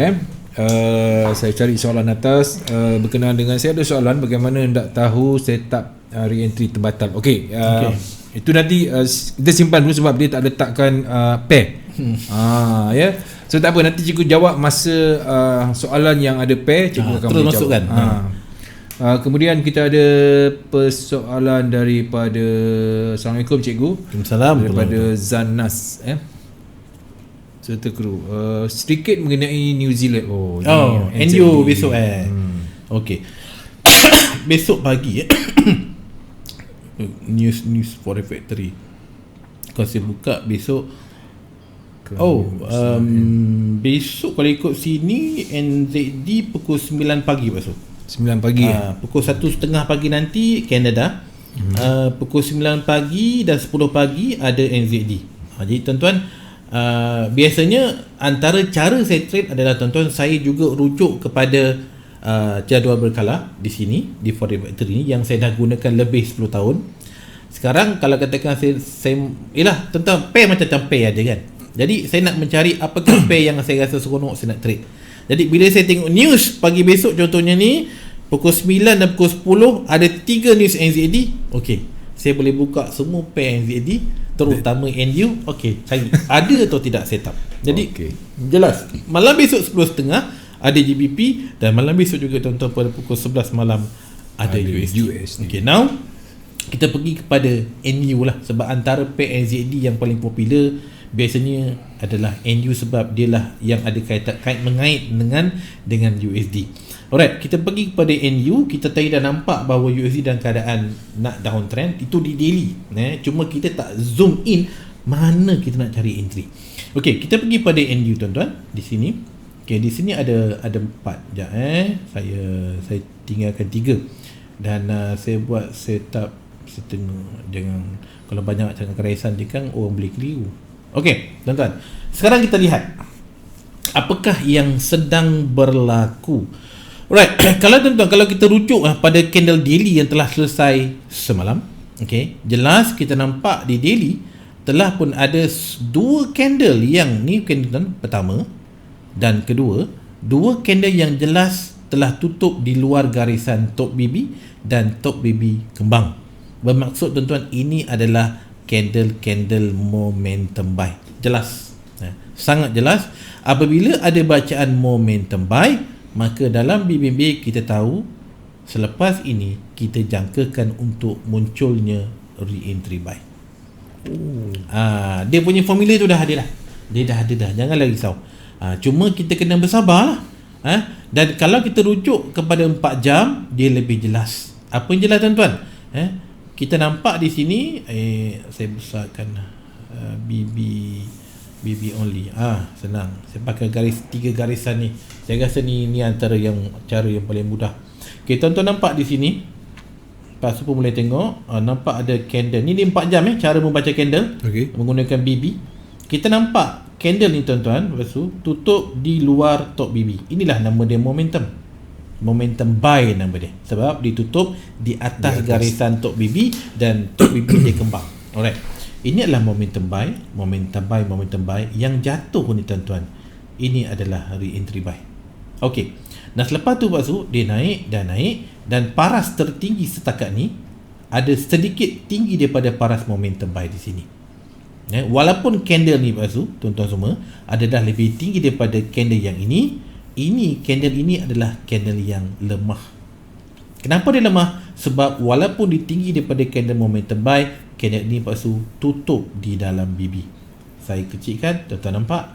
Speaker 2: saya cari soalan atas berkenaan dengan, saya ada soalan bagaimana hendak tahu setup re-entry terbatal. Okey, itu nanti kita simpan dulu sebab dia tak letakkan pair. Ya. So tak apa, nanti cikgu jawab masa soalan yang ada pair, cikgu akan
Speaker 3: terus
Speaker 2: boleh
Speaker 3: masukkan.
Speaker 2: jawab. Kemudian kita ada persoalan daripada, Assalamualaikum cikgu.
Speaker 3: Waalaikumsalam.
Speaker 2: Daripada Zanas serta kru. Sedikit mengenai New Zealand.
Speaker 3: NU besok Okey. Besok pagi news for the factory. Kalau saya buka besok, besok kalau ikut sini NZD pukul 9 pagi besok.
Speaker 2: 9 pagi.
Speaker 3: Pukul 1.30 pagi nanti Canada. Pukul 9 pagi dan 10 pagi ada NZD. Jadi tuan-tuan, biasanya antara cara saya trade adalah tuan-tuan, saya juga rujuk kepada jadual berkala di sini, di Forex Factory ni yang saya dah gunakan lebih 10 tahun. Sekarang kalau katakan saya ialah tentang pair, macam pair ada kan. Jadi saya nak mencari apakah pair yang saya rasa seronok saya nak trade. Jadi bila saya tengok news pagi besok, contohnya ni pukul 9 dan pukul 10 ada 3 news NZD. Okey, saya boleh buka semua pair NZD, terutama NU. Okey, cari ada atau tidak setup. Jadi jelas malam besok 10.30 ada GBP, dan malam besok juga tuan-tuan pada pukul 11 malam ada USD. Okay, now kita pergi kepada NU lah, sebab antara pair NZD yang paling popular biasanya adalah NU, sebab dia lah yang ada kait mengait dengan USD. Alright, kita pergi kepada NU. Kita tadi dah nampak bahawa USD dalam keadaan nak downtrend, itu di daily. Cuma kita tak zoom in mana kita nak cari entry. Okey, kita pergi pada NU tuan-tuan di sini. Okey, di sini ada 4. Sekejap saya tinggalkan 3 dan saya buat setup setengah. Jangan, kalau banyak jangan keraisan dia kan orang boleh keliru. Okey, tuan-tuan. Sekarang kita lihat apakah yang sedang berlaku. Alright, kalau tuan-tuan, kalau kita rujuk pada candle daily yang telah selesai semalam, okey, jelas kita nampak di daily telah pun ada 2 candle yang ni candle pertama dan kedua, 2 candle yang jelas telah tutup di luar garisan top BB dan top BB kembang. Bermaksud tuan-tuan, ini adalah candle momentum buy. Jelas, sangat jelas. Apabila ada bacaan momentum buy, maka dalam BBB kita tahu selepas ini kita jangkakan untuk munculnya re-entry buy. Dia punya formula tu dah ada dah. Dia dah ada dah. Janganlah risau. Cuma kita kena bersabar lah. Dan kalau kita rujuk kepada 4 jam, dia lebih jelas. Apa yang jelas tuan-tuan? Kita nampak di sini, saya besarkan BB only. Senang. Saya pakai 3 garisan ni. Saya rasa ni antara cara yang paling mudah. Okay, tuan-tuan nampak di sini. Pak Super boleh tengok, nampak ada candle. Ni 4 jam cara membaca candle menggunakan BB. Kita nampak candle ni tuan-tuan, lepas tu tutup di luar top BB. Inilah nama dia momentum buy nama dia, sebab ditutup di atas garisan top BB dan top BB dia kembang. Alright, ini adalah momentum buy yang jatuh ni tuan-tuan. Ini adalah re-entry buy. Okey, nah selepas tu dia naik dan paras tertinggi setakat ni ada sedikit tinggi daripada paras momentum buy di sini. Walaupun candle ni tuan-tuan semua ada dah lebih tinggi daripada candle yang ini candle ini adalah candle yang lemah. Kenapa dia lemah? Sebab walaupun dia tinggi daripada candle momentum buy, candle ni tutup di dalam BB. Saya kecilkan, tuan-tuan nampak?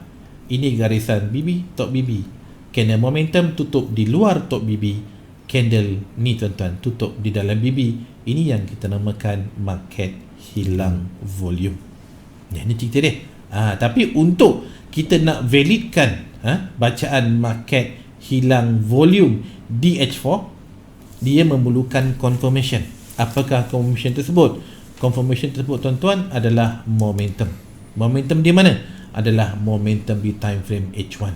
Speaker 3: Ini garisan BB, top BB. Candle momentum tutup di luar top BB. Candle ni tuan-tuan tutup di dalam BB. Ini yang kita namakan market hilang volume. Ini cerita dia. Tapi untuk kita nak validkan bacaan market hilang volume di H4, dia memerlukan confirmation. Apakah confirmation tersebut? Confirmation tersebut tuan-tuan adalah momentum. Momentum di mana? Adalah momentum di time frame H1.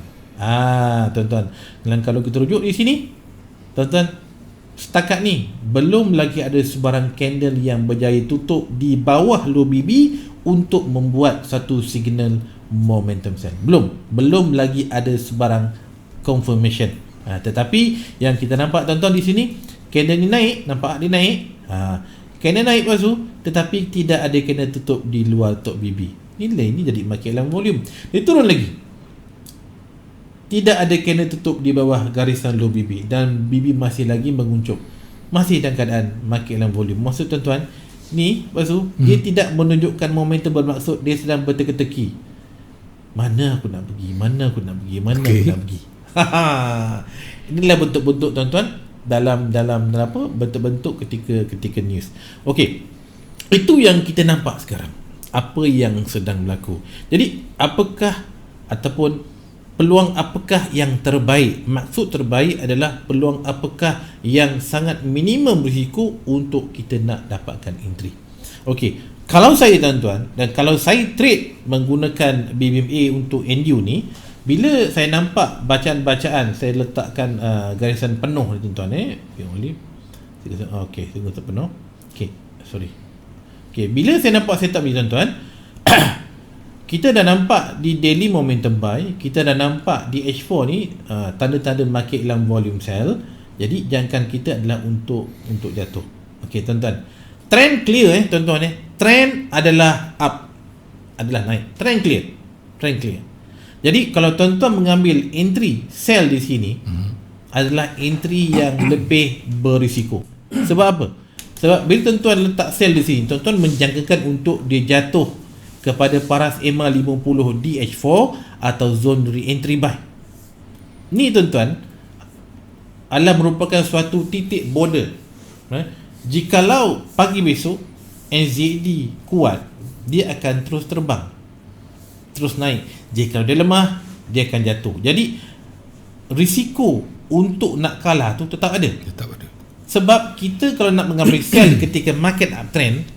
Speaker 3: Tuan-tuan, dan kalau kita rujuk di sini, tuan-tuan, setakat ni belum lagi ada sebarang candle yang berjaya tutup di bawah low BB untuk membuat satu signal momentum sell. Belum lagi ada sebarang confirmation. Tetapi yang kita nampak tuan-tuan di sini, candle ni naik, nampak dia naik. Candle naik lepas tu, tetapi tidak ada candle tutup di luar top BB. Nilai ni jadi market dalam volume. Dia turun lagi, tidak ada candle tutup di bawah garisan low BB dan BB masih lagi menguncup, masih dalam keadaan market dalam volume. Maksud tuan-tuan ni, lepas tu dia tidak menunjukkan momentum, bermaksud dia sedang berteka-teki. Mana aku nak pergi, mana aku nak pergi. Inilah bentuk-bentuk tuan-tuan dalam apa, bentuk-bentuk ketika news. Okey, itu yang kita nampak sekarang, apa yang sedang berlaku. Jadi apakah ataupun peluang apakah yang terbaik? Maksud terbaik adalah peluang apakah yang sangat minimum risiko untuk kita nak dapatkan entry. Okey, kalau saya tuan-tuan, dan kalau saya trade menggunakan BBMA untuk NU ni, bila saya nampak bacaan-bacaan, saya letakkan garisan penuh ni tuan-tuan, okey, tunggu terpenuh. Okey, sorry. Okey, bila saya nampak setup ni tuan-tuan, kita dah nampak di daily momentum buy, kita dah nampak di H4 ni tanda-tanda market dalam volume sell. Jadi jangkaan kita adalah untuk jatuh. Okey tuan-tuan, trend clear tuan-tuan. Trend adalah up, adalah naik. Trend clear. Jadi kalau tuan-tuan mengambil entry sell di sini, adalah entry yang lebih berisiko. Sebab apa? Sebab bila tuan-tuan letak sell di sini, tuan-tuan menjangkakan untuk dia jatuh kepada paras EMA 50 di H4 atau zone re-entry buy. Ni tuan-tuan adalah merupakan suatu titik border. Jikalau pagi besok NZD kuat, dia akan terus terbang, terus naik. Jika dia lemah, dia akan jatuh. Jadi risiko untuk nak kalah tu tetap ada. Sebab kita kalau nak mengambil sell ketika market uptrend,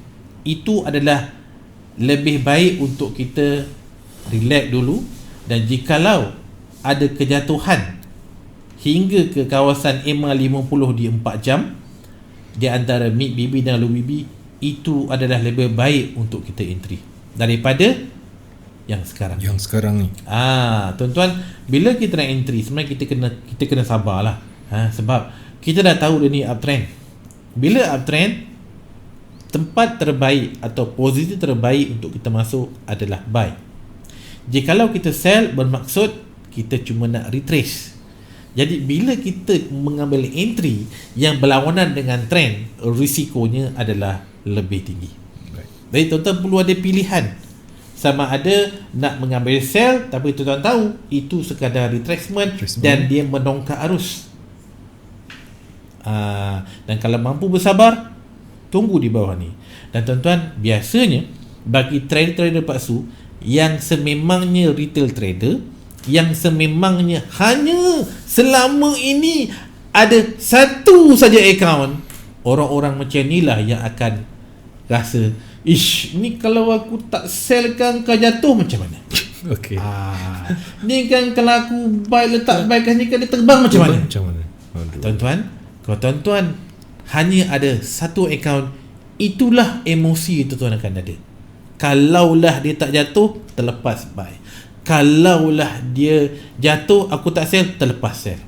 Speaker 3: itu adalah lebih baik untuk kita relax dulu. Dan jikalau ada kejatuhan hingga ke kawasan EMA 50 di 4 jam di antara mid BB dan low BB, itu adalah lebih baik untuk kita entry daripada yang sekarang ni. Tuan-tuan, bila kita nak entry, sebenarnya kita kena sabarlah. Sebab kita dah tahu dia ni uptrend. Bila uptrend, tempat terbaik atau posisi terbaik untuk kita masuk adalah buy. Jikalau kita sell, bermaksud kita cuma nak retrace. Jadi bila kita mengambil entry yang berlawanan dengan trend, risikonya adalah lebih tinggi. Jadi tuan-tuan perlu ada pilihan, sama ada nak mengambil sell, tapi tuan-tuan tahu itu sekadar retracement dan dia mendongkrak arus. Dan kalau mampu bersabar, tunggu di bawah ni. Dan tuan-tuan, biasanya bagi trader-trader palsu yang sememangnya retail trader, yang sememangnya hanya selama ini ada satu saja akaun, orang-orang macam inilah yang akan rasa, ni kalau aku tak sell kan kau jatuh macam mana?
Speaker 1: Okey.
Speaker 3: Ni kan kalau aku letak buy kan ni kan dia terbang macam mana? Tuan-tuan, kalau tuan-tuan hanya ada satu akaun, itulah emosi tuan-tuan akan ada. Kalaulah dia tak jatuh, terlepas buy. Kalaulah dia jatuh, aku tak sell, terlepas sell.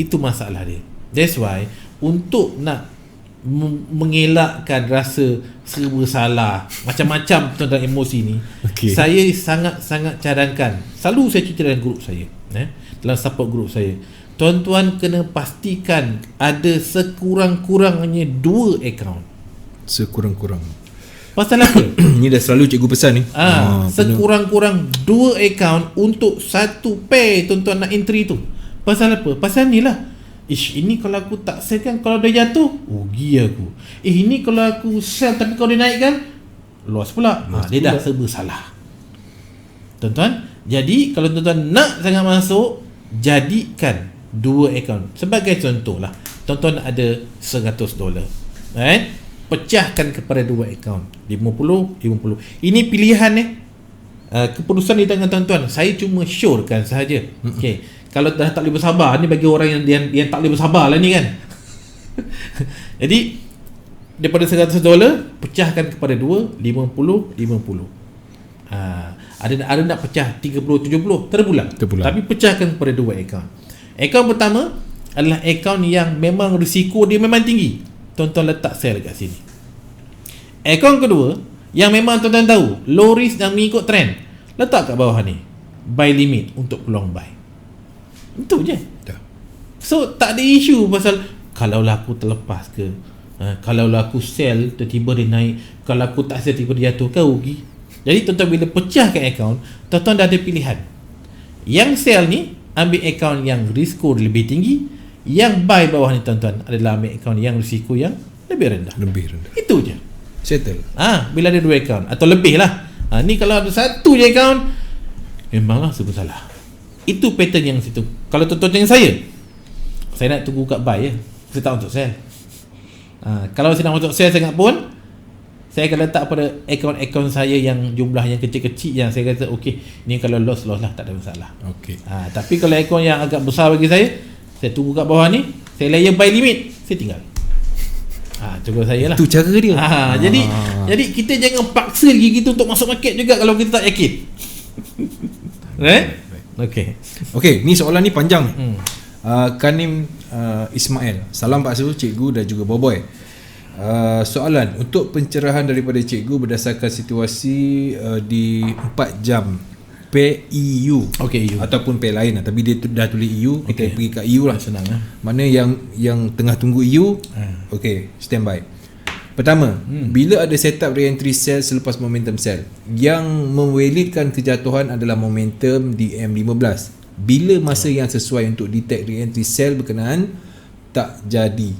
Speaker 3: Itu masalah dia. That's why untuk nak mengelakkan rasa serba salah, macam-macam tuan-tuan emosi ni, saya sangat-sangat cadangkan, selalu saya cerita dalam grup saya, dalam support grup saya, tuan-tuan kena pastikan ada sekurang-kurangnya 2 akaun. Sekurang-kurang. Pasal apa?
Speaker 1: Ni dah selalu cikgu pesan ni.
Speaker 3: Sekurang-kurang 2 akaun untuk satu pair tuan-tuan nak entry tu. Pasal apa? Pasal ni lah. Ini kalau aku tak sell kan, kalau dia jatuh, rugi aku. Ini kalau aku sell tapi kalau dia naik kan, loss pula. Dia dah serba salah. Tuan-tuan, jadi kalau tuan-tuan nak sangat masuk, jadikan 2 akaun. Sebagai contoh lah, tuan-tuan ada $100, pecahkan kepada 2 akaun, 50. Ini pilihan keputusan di tangan tuan-tuan. Saya cuma syorkan sahaja. Okey. Kalau dah tak boleh bersabar, ni bagi orang yang tak boleh bersabar lah ni kan. Jadi daripada $100 pecahkan kepada 2, 50, 50. Ada nak pecah 30, 70, terpulang. Tapi pecahkan kepada 2 akaun. Akaun pertama adalah akaun yang memang risiko dia memang tinggi. Tuan-tuan letak sell kat sini. Akaun kedua yang memang tuan-tuan tahu low risk dan mengikut trend, letak kat bawah ni buy limit untuk peluang buy. Itu je. So tak ada isu pasal kalaulah aku terlepas ke, kalaulah aku sell tiba-tiba dia naik, kalau aku tak sell tiba-tiba dia jatuh, kau rugi. Jadi tuan-tuan bila pecahkan akaun, tuan-tuan dah ada pilihan. Yang sell ni ambil akaun yang risiko lebih tinggi, yang buy bawah ni tuan-tuan adalah ambil akaun yang risiko yang lebih rendah. Itu je.
Speaker 2: Settle.
Speaker 3: Bila ada 2 akaun atau lebih lah. Ni kalau ada satu je akaun, memanglah serba salah. Itu pattern yang situ. Kalau tuan-tuan yang saya nak tunggu kat buy je. Saya tak untuk sell. Kalau saya nak untuk sell sangat pun, saya akan letak pada akaun-akaun saya yang jumlah yang kecil-kecil, yang saya kata okey, ni kalau loss lah, tak ada masalah.
Speaker 2: Okey.
Speaker 3: Tapi kalau akaun yang agak besar bagi saya tunggu kat bawah ni, saya layer buy limit, saya tinggal. Cukup saya lah.
Speaker 2: Itu cara dia.
Speaker 3: Jadi kita jangan paksa lagi kita untuk masuk market juga kalau kita tak yakin. Right?
Speaker 2: Okey, ni soalan ni panjang. Kanim Ismail. Salam Pak Su, cikgu dan juga Boboy. Soalan, untuk pencerahan daripada cikgu berdasarkan situasi di 4 jam PEU, ataupun P lain lah, tapi dia dah tulis EU, kita pergi kat EU lah,
Speaker 3: senang lah.
Speaker 2: Mana yang tengah tunggu EU. Standby. Pertama, bila ada setup re-entry sell selepas momentum sell, yang mewelitkan kejatuhan adalah momentum di M15. Bila masa yang sesuai untuk detect re-entry sell berkenaan tak jadi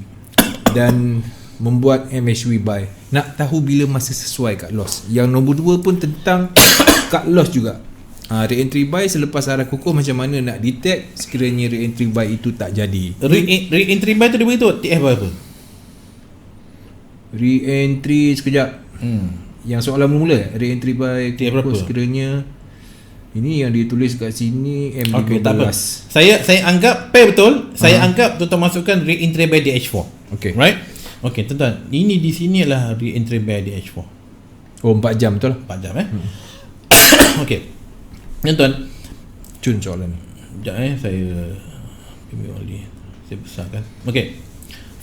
Speaker 2: dan membuat MHW buy. Nak tahu bila masa sesuai kat loss. Yang nombor 2 pun tentang kat loss juga. Re-entry buy selepas arah kukuh, macam mana nak detect sekiranya re-entry buy itu tak jadi.
Speaker 3: Re-entry buy tu dia beritahu TF apa?
Speaker 2: Re-entry sekejap. Yang soalan mula, re-entry buy
Speaker 3: TF berapa
Speaker 2: sekiranya. Ini yang dia tulis kat sini M15.
Speaker 3: Tak apa. Saya anggap betul. Saya anggap tuan-tuan masukkan re-entry buy DH4. Right? Tuan-tuan, ini di sini adalah re-entry buy DH4.
Speaker 2: 4 jam betul?
Speaker 3: 4 jam tuan-tuan,
Speaker 2: cun soalan ni.
Speaker 3: sekejap saya besarkan.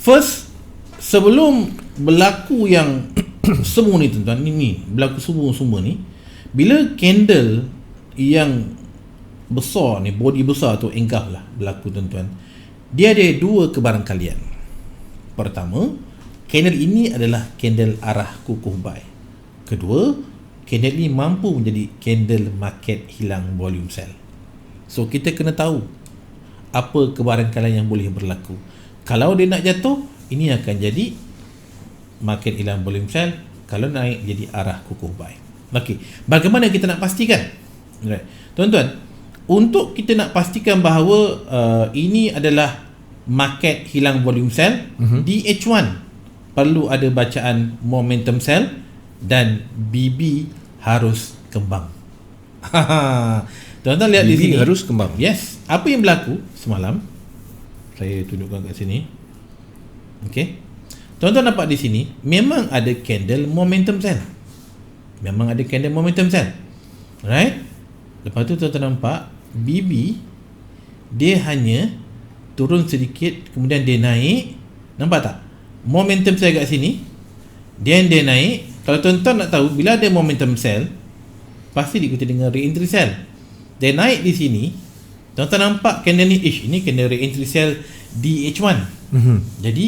Speaker 3: First, sebelum berlaku yang semua ni tuan-tuan, ni berlaku semua ni, bila candle yang besar ni, body besar tu, engulf lah berlaku tuan-tuan, dia ada 2 kebarangkalian. Pertama, candle ini adalah candle arah kukuh buy. Kedua, candle ini mampu menjadi candle market hilang volume sell. So kita kena tahu apa kebarangkalian yang boleh berlaku. Kalau dia nak jatuh, ini akan jadi market hilang volume sell. Kalau naik, jadi arah kukuh buy. Bagaimana kita nak pastikan? Right. Tuan-tuan, untuk kita nak pastikan bahawa ini adalah market hilang volume sell, di H1 perlu ada bacaan momentum sell dan BB harus kembang. Tuan-tuan lihat
Speaker 2: BB
Speaker 3: di sini
Speaker 2: harus kembang.
Speaker 3: Yes. Apa yang berlaku semalam, saya tunjukkan kat sini. Tuan-tuan nampak di sini memang ada candle momentum sell. Right? Lepas tu tuan-tuan nampak BB dia hanya turun sedikit, kemudian dia naik. Nampak tak? Momentum sell kat sini, dia naik. Kalau tuan-tuan nak tahu bila ada momentum sell, pasti diikuti dengan re-entry sell. Dia naik di sini, tuan-tuan nampak candle ni, ini candle re-entry sell di H1. Jadi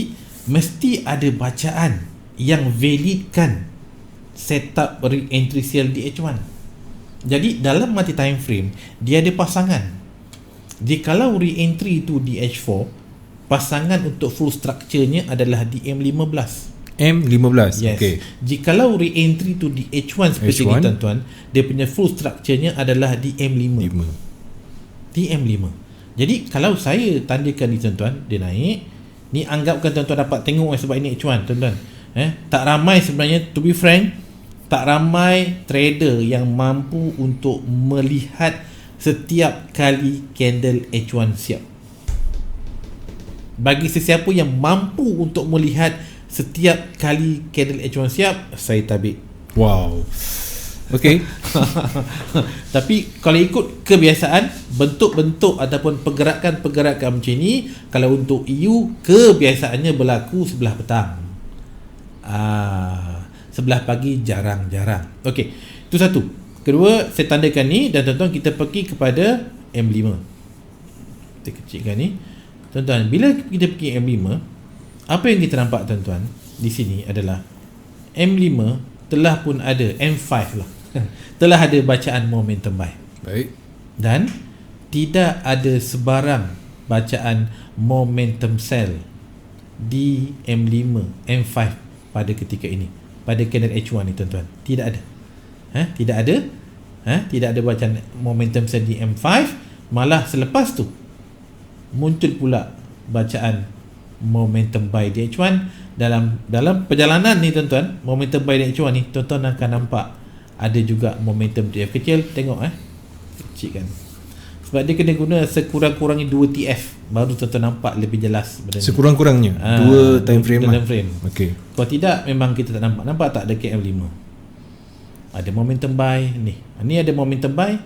Speaker 3: mesti ada bacaan yang validkan setup re-entry sell di H1. Jadi dalam multi time frame dia ada pasangan. Jadi kalau re-entry itu di H4, pasangan untuk full structure-nya adalah di M15. Yes. Jikalau re-entry tu di H1 seperti ni tuan-tuan, dia punya full structure-nya adalah di M5. Di M5. Jadi kalau saya tandakan ni tuan-tuan, dia naik. Ni anggapkan tuan-tuan dapat tengok sebab ini H1 tuan-tuan. Tak ramai sebenarnya, to be frank, tak ramai trader yang mampu untuk melihat setiap kali candle H1 siap. Bagi sesiapa yang mampu untuk melihat setiap kali candle H1 siap, saya tabik.
Speaker 1: Wow. Okay.
Speaker 3: Tapi kalau ikut kebiasaan, bentuk-bentuk ataupun pergerakan-pergerakan macam ni, kalau untuk EU kebiasaannya berlaku sebelah petang. Sebelah pagi jarang-jarang. Okey, itu satu. Kedua, saya tandakan ni dan tuan-tuan kita pergi kepada M5. Kita kecilkan ni. Tuan-tuan, bila kita pergi M5, apa yang kita nampak tuan-tuan di sini adalah M5 telah pun ada, M5 lah. Telah ada bacaan momentum buy.
Speaker 1: Baik.
Speaker 3: Dan tidak ada sebarang bacaan momentum sell di M5, M5 pada ketika ini. Pada candle H1 ni tuan-tuan. Tidak ada. Tidak ada. Tidak ada bacaan momentum sell di M5. Malah selepas tu muncul pula bacaan momentum buy di H1. Dalam perjalanan ni tuan-tuan, momentum buy di H1 ni tuan-tuan akan nampak ada juga momentum TF kecil. Tengok kecil kan. Sebab dia kena guna sekurang-kurangnya 2 TF baru tuan-tuan nampak lebih jelas benda ni.
Speaker 1: Sekurang-kurangnya 2 time frame lah. Okey.
Speaker 3: Kalau tidak memang kita tak nampak. Nampak tak dekat M5 ada momentum buy ni. Ni ada momentum buy,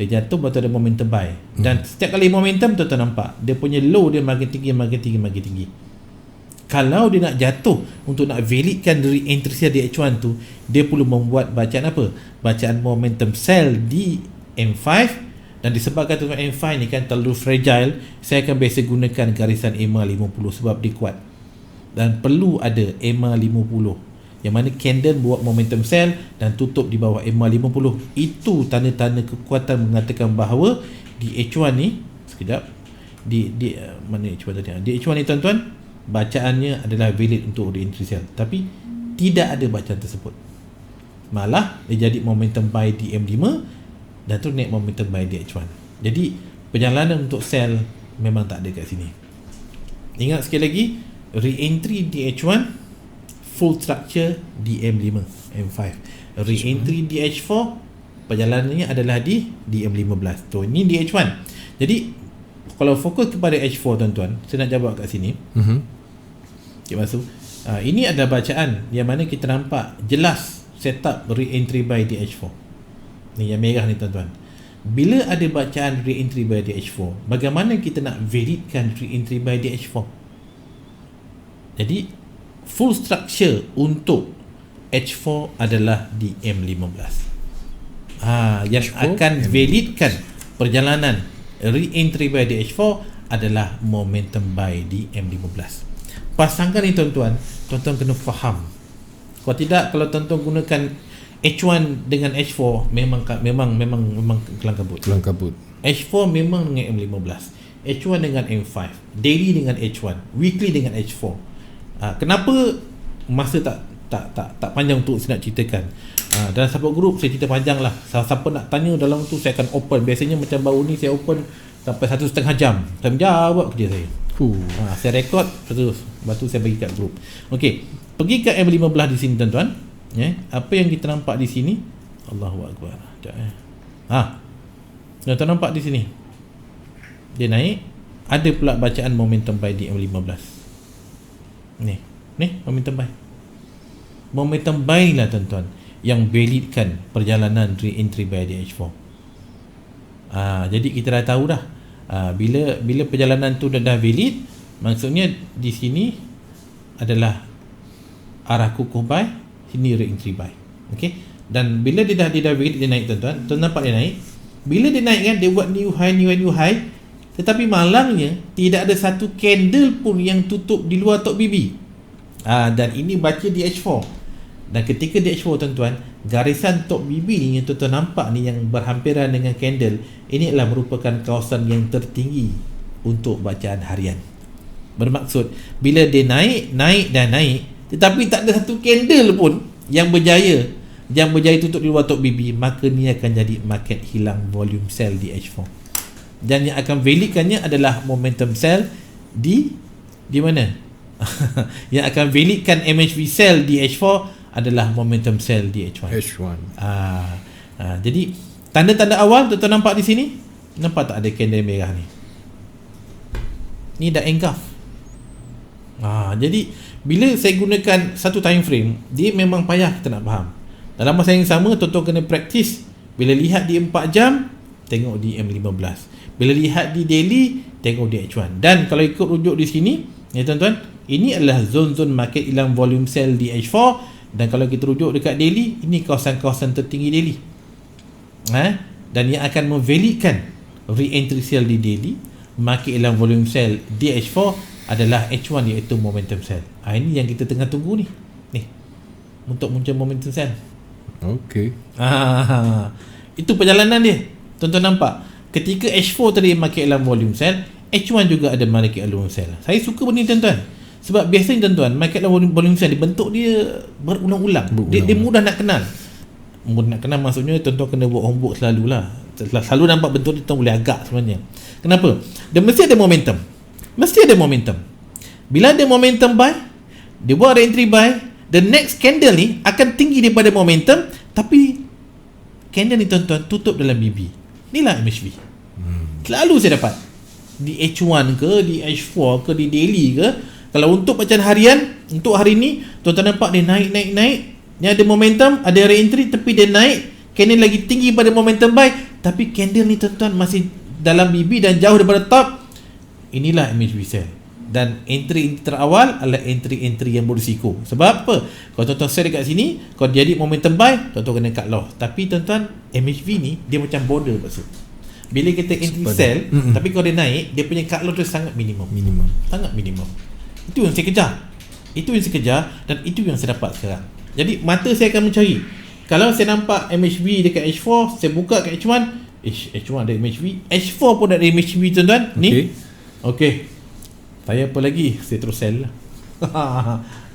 Speaker 3: dia jatuh baru ada momentum buy. Dan setiap kali momentum tuan-tuan nampak dia punya low dia makin tinggi. Kalau dia nak jatuh untuk nak validkan re-entry sell di H1 tu, dia perlu membuat bacaan apa? Bacaan momentum sell di M5. Dan disebabkan tu M5 ni kan terlalu fragile, saya akan biasa gunakan garisan EMA 50 sebab dia kuat. Dan perlu ada EMA 50 yang mana candle buat momentum sell dan tutup di bawah EMA 50. Itu tanda-tanda kekuatan mengatakan bahawa di H1 ni, sekejap, di mana H1 tadi? Di H1 ni tuan-tuan, bacaannya adalah valid untuk re-entry sell, tapi tidak ada bacaan tersebut. Malah dia jadi momentum buy di M5 dan tu naik momentum buy di H1. Jadi perjalanan untuk sell memang tak ada kat sini. Ingat sekali lagi, re-entry di H1, full structure di M5, M5. Re-entry di H4, perjalanannya adalah di M15. Tu ini di H1. Jadi kalau fokus kepada H4 tuan-tuan, saya nak jawab kat sini. Okay, masuk. Ini adalah bacaan yang mana kita nampak jelas setup re-entry buy di H4. Ni yang merah ni tuan-tuan. Bila ada bacaan re-entry buy di H4, bagaimana kita nak validkan re-entry buy di H4? Jadi full structure untuk H4 adalah di M15. Yang H4, akan validkan perjalanan re-entry buy di H4 adalah momentum buy di M15. Pasangan ni tuan-tuan kena faham. Kalau tidak, kalau tuan-tuan gunakan H1 dengan H4 memang kelang kabut. H4 memang dengan M15, H1 dengan M5, daily dengan H1, weekly dengan H4. Kenapa masa tak panjang untuk saya nak ceritakan. Dalam support group saya cerita panjang lah. Siapa nak tanya dalam tu saya akan open. Biasanya macam baru ni saya open sampai 1.5 jam. Saya jawab kerja saya. Saya rekod terus, lepas tu saya bagi kat group. Okey, pergi ke M15 di sini tuan-tuan. Apa yang kita nampak di sini? Allahu Akbar. Tuan-tuan nampak di sini. Dia naik, ada pula bacaan momentum buy di M15. Ni momentum buy. Momentum buy lah tuan-tuan yang validkan perjalanan re-entry buy di H4. Jadi kita dah tahu dah. Bila perjalanan tu dah valid, maksudnya di sini adalah arah kukuh buy, sini re-entry buy. Okey. Dan bila dia dah valid, dia naik tuan-tuan. Tuan nampak dia naik. Bila dia naik kan, dia buat new high. Tetapi malangnya tidak ada satu candle pun yang tutup di luar top BB. Dan ini baca di H4. Dan ketika di H4 tuan-tuan, garisan top BB ni yang tuan-tuan nampak ni yang berhampiran dengan candle, ini adalah merupakan kawasan yang tertinggi untuk bacaan harian. Bermaksud bila dia naik, tetapi tak ada satu candle pun yang berjaya tutup di luar top BB, maka ni akan jadi market hilang volume sell di H4. Dan yang akan validkannya adalah momentum sell di mana? Yang akan validkan MHV sell di H4 adalah momentum sell di H1. Jadi tanda-tanda awal tuan-tuan nampak di sini, nampak tak ada candle merah ni? Ni dah engulf. Jadi bila saya gunakan satu time frame, dia memang payah kita nak faham. Dalam masa yang sama, tuan-tuan kena praktis. Bila lihat di 4 jam, tengok di M15. Bila lihat di daily, tengok di H1. Dan kalau ikut rujuk di sini, ya tuan-tuan, ini adalah zon-zon market hilang volume sell di H4. Dan kalau kita rujuk dekat daily, ini kawasan-kawasan tertinggi daily. Dan yang akan memvalikan re-entry sell di daily, market hilang volume sell di H4 adalah H1, iaitu momentum sell. Ini yang kita tengah tunggu ni untuk muncul momentum sell.
Speaker 1: Okey.
Speaker 3: Itu perjalanan dia. Tuan-tuan nampak, ketika H4 tadi market hilang volume sell, H1 juga ada market hilang volume sell. Saya suka benda ni tuan-tuan, sebab biasanya tuan-tuan, market hilang volume sell dibentuk dia berulang-ulang. Dia mudah nak kenal. Mudah nak kenal maksudnya tuan-tuan kena buat homework selalulah. Selalu nampak bentuk dia, tuan boleh agak sebenarnya. Kenapa? Dia mesti ada momentum. Bila ada momentum buy, dia buat re-entry buy, the next candle ni akan tinggi daripada momentum, tapi candle ni tuan-tuan tutup dalam BB. Inilah MHV. Selalu saya dapat di H1 ke, di H4 ke, di daily ke. Kalau untuk bacaan harian, untuk hari ni tuan-tuan nampak dia naik. Ni ada momentum, ada re-entry, tapi dia naik, candle lagi tinggi pada momentum buy, tapi candle ni tuan-tuan masih dalam BB dan jauh daripada top. Inilah MHV sell. Dan entry terawal adalah entry yang berisiko. Sebab apa? Kalau tuan-tuan sell dekat sini, kalau jadi momentum buy, tuan-tuan kena cut loss. Tapi tuan-tuan, MHV ni dia macam border maksud. Bila kita entry sell, tapi kalau dia naik, dia punya cut loss tu sangat minimum. Sangat minimum. Itu yang saya kejar. Dan itu yang saya dapat sekarang. Jadi mata saya akan mencari. Kalau saya nampak MHV dekat H4, saya buka kat H1, H1 ada MHV, H4 pun ada MHV tuan-tuan. Ni. Okey. Saya apa lagi? Saya terus sell lah.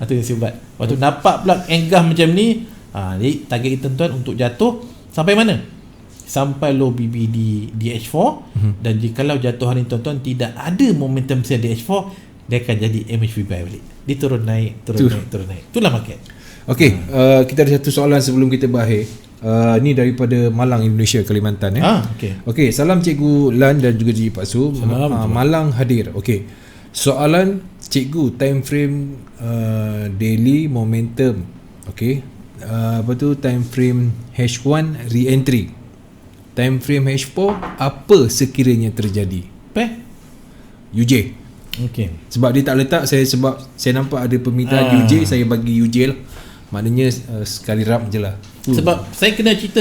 Speaker 3: Itu yang saya buat. Waktu dapat pula engah macam ni, jadi target kita tuan-tuan untuk jatuh sampai mana? Sampai low BB di H4. Dan jikalau jatuh hari ni tuan-tuan tidak ada momentum sell di H4, dia akan jadi MHV buy balik. Dia turun naik. Itulah market.
Speaker 1: Okey, kita ada satu soalan sebelum kita berakhir. Ni daripada Malang, Indonesia, Kalimantan. Okey, salam Cikgu Lan dan juga Cikgu Pak Su. Malang hadir. Okey. Soalan Cikgu, time frame daily momentum. Okey. Apa tu time frame H1 re-entry. Time frame H4 apa sekiranya terjadi? UJ.
Speaker 3: Okey.
Speaker 1: Sebab dia tak letak sebab saya nampak ada permintaan UJ, saya bagi UJ lah. Maknanya sekali rap je lah.
Speaker 3: Sebab saya kena cerita,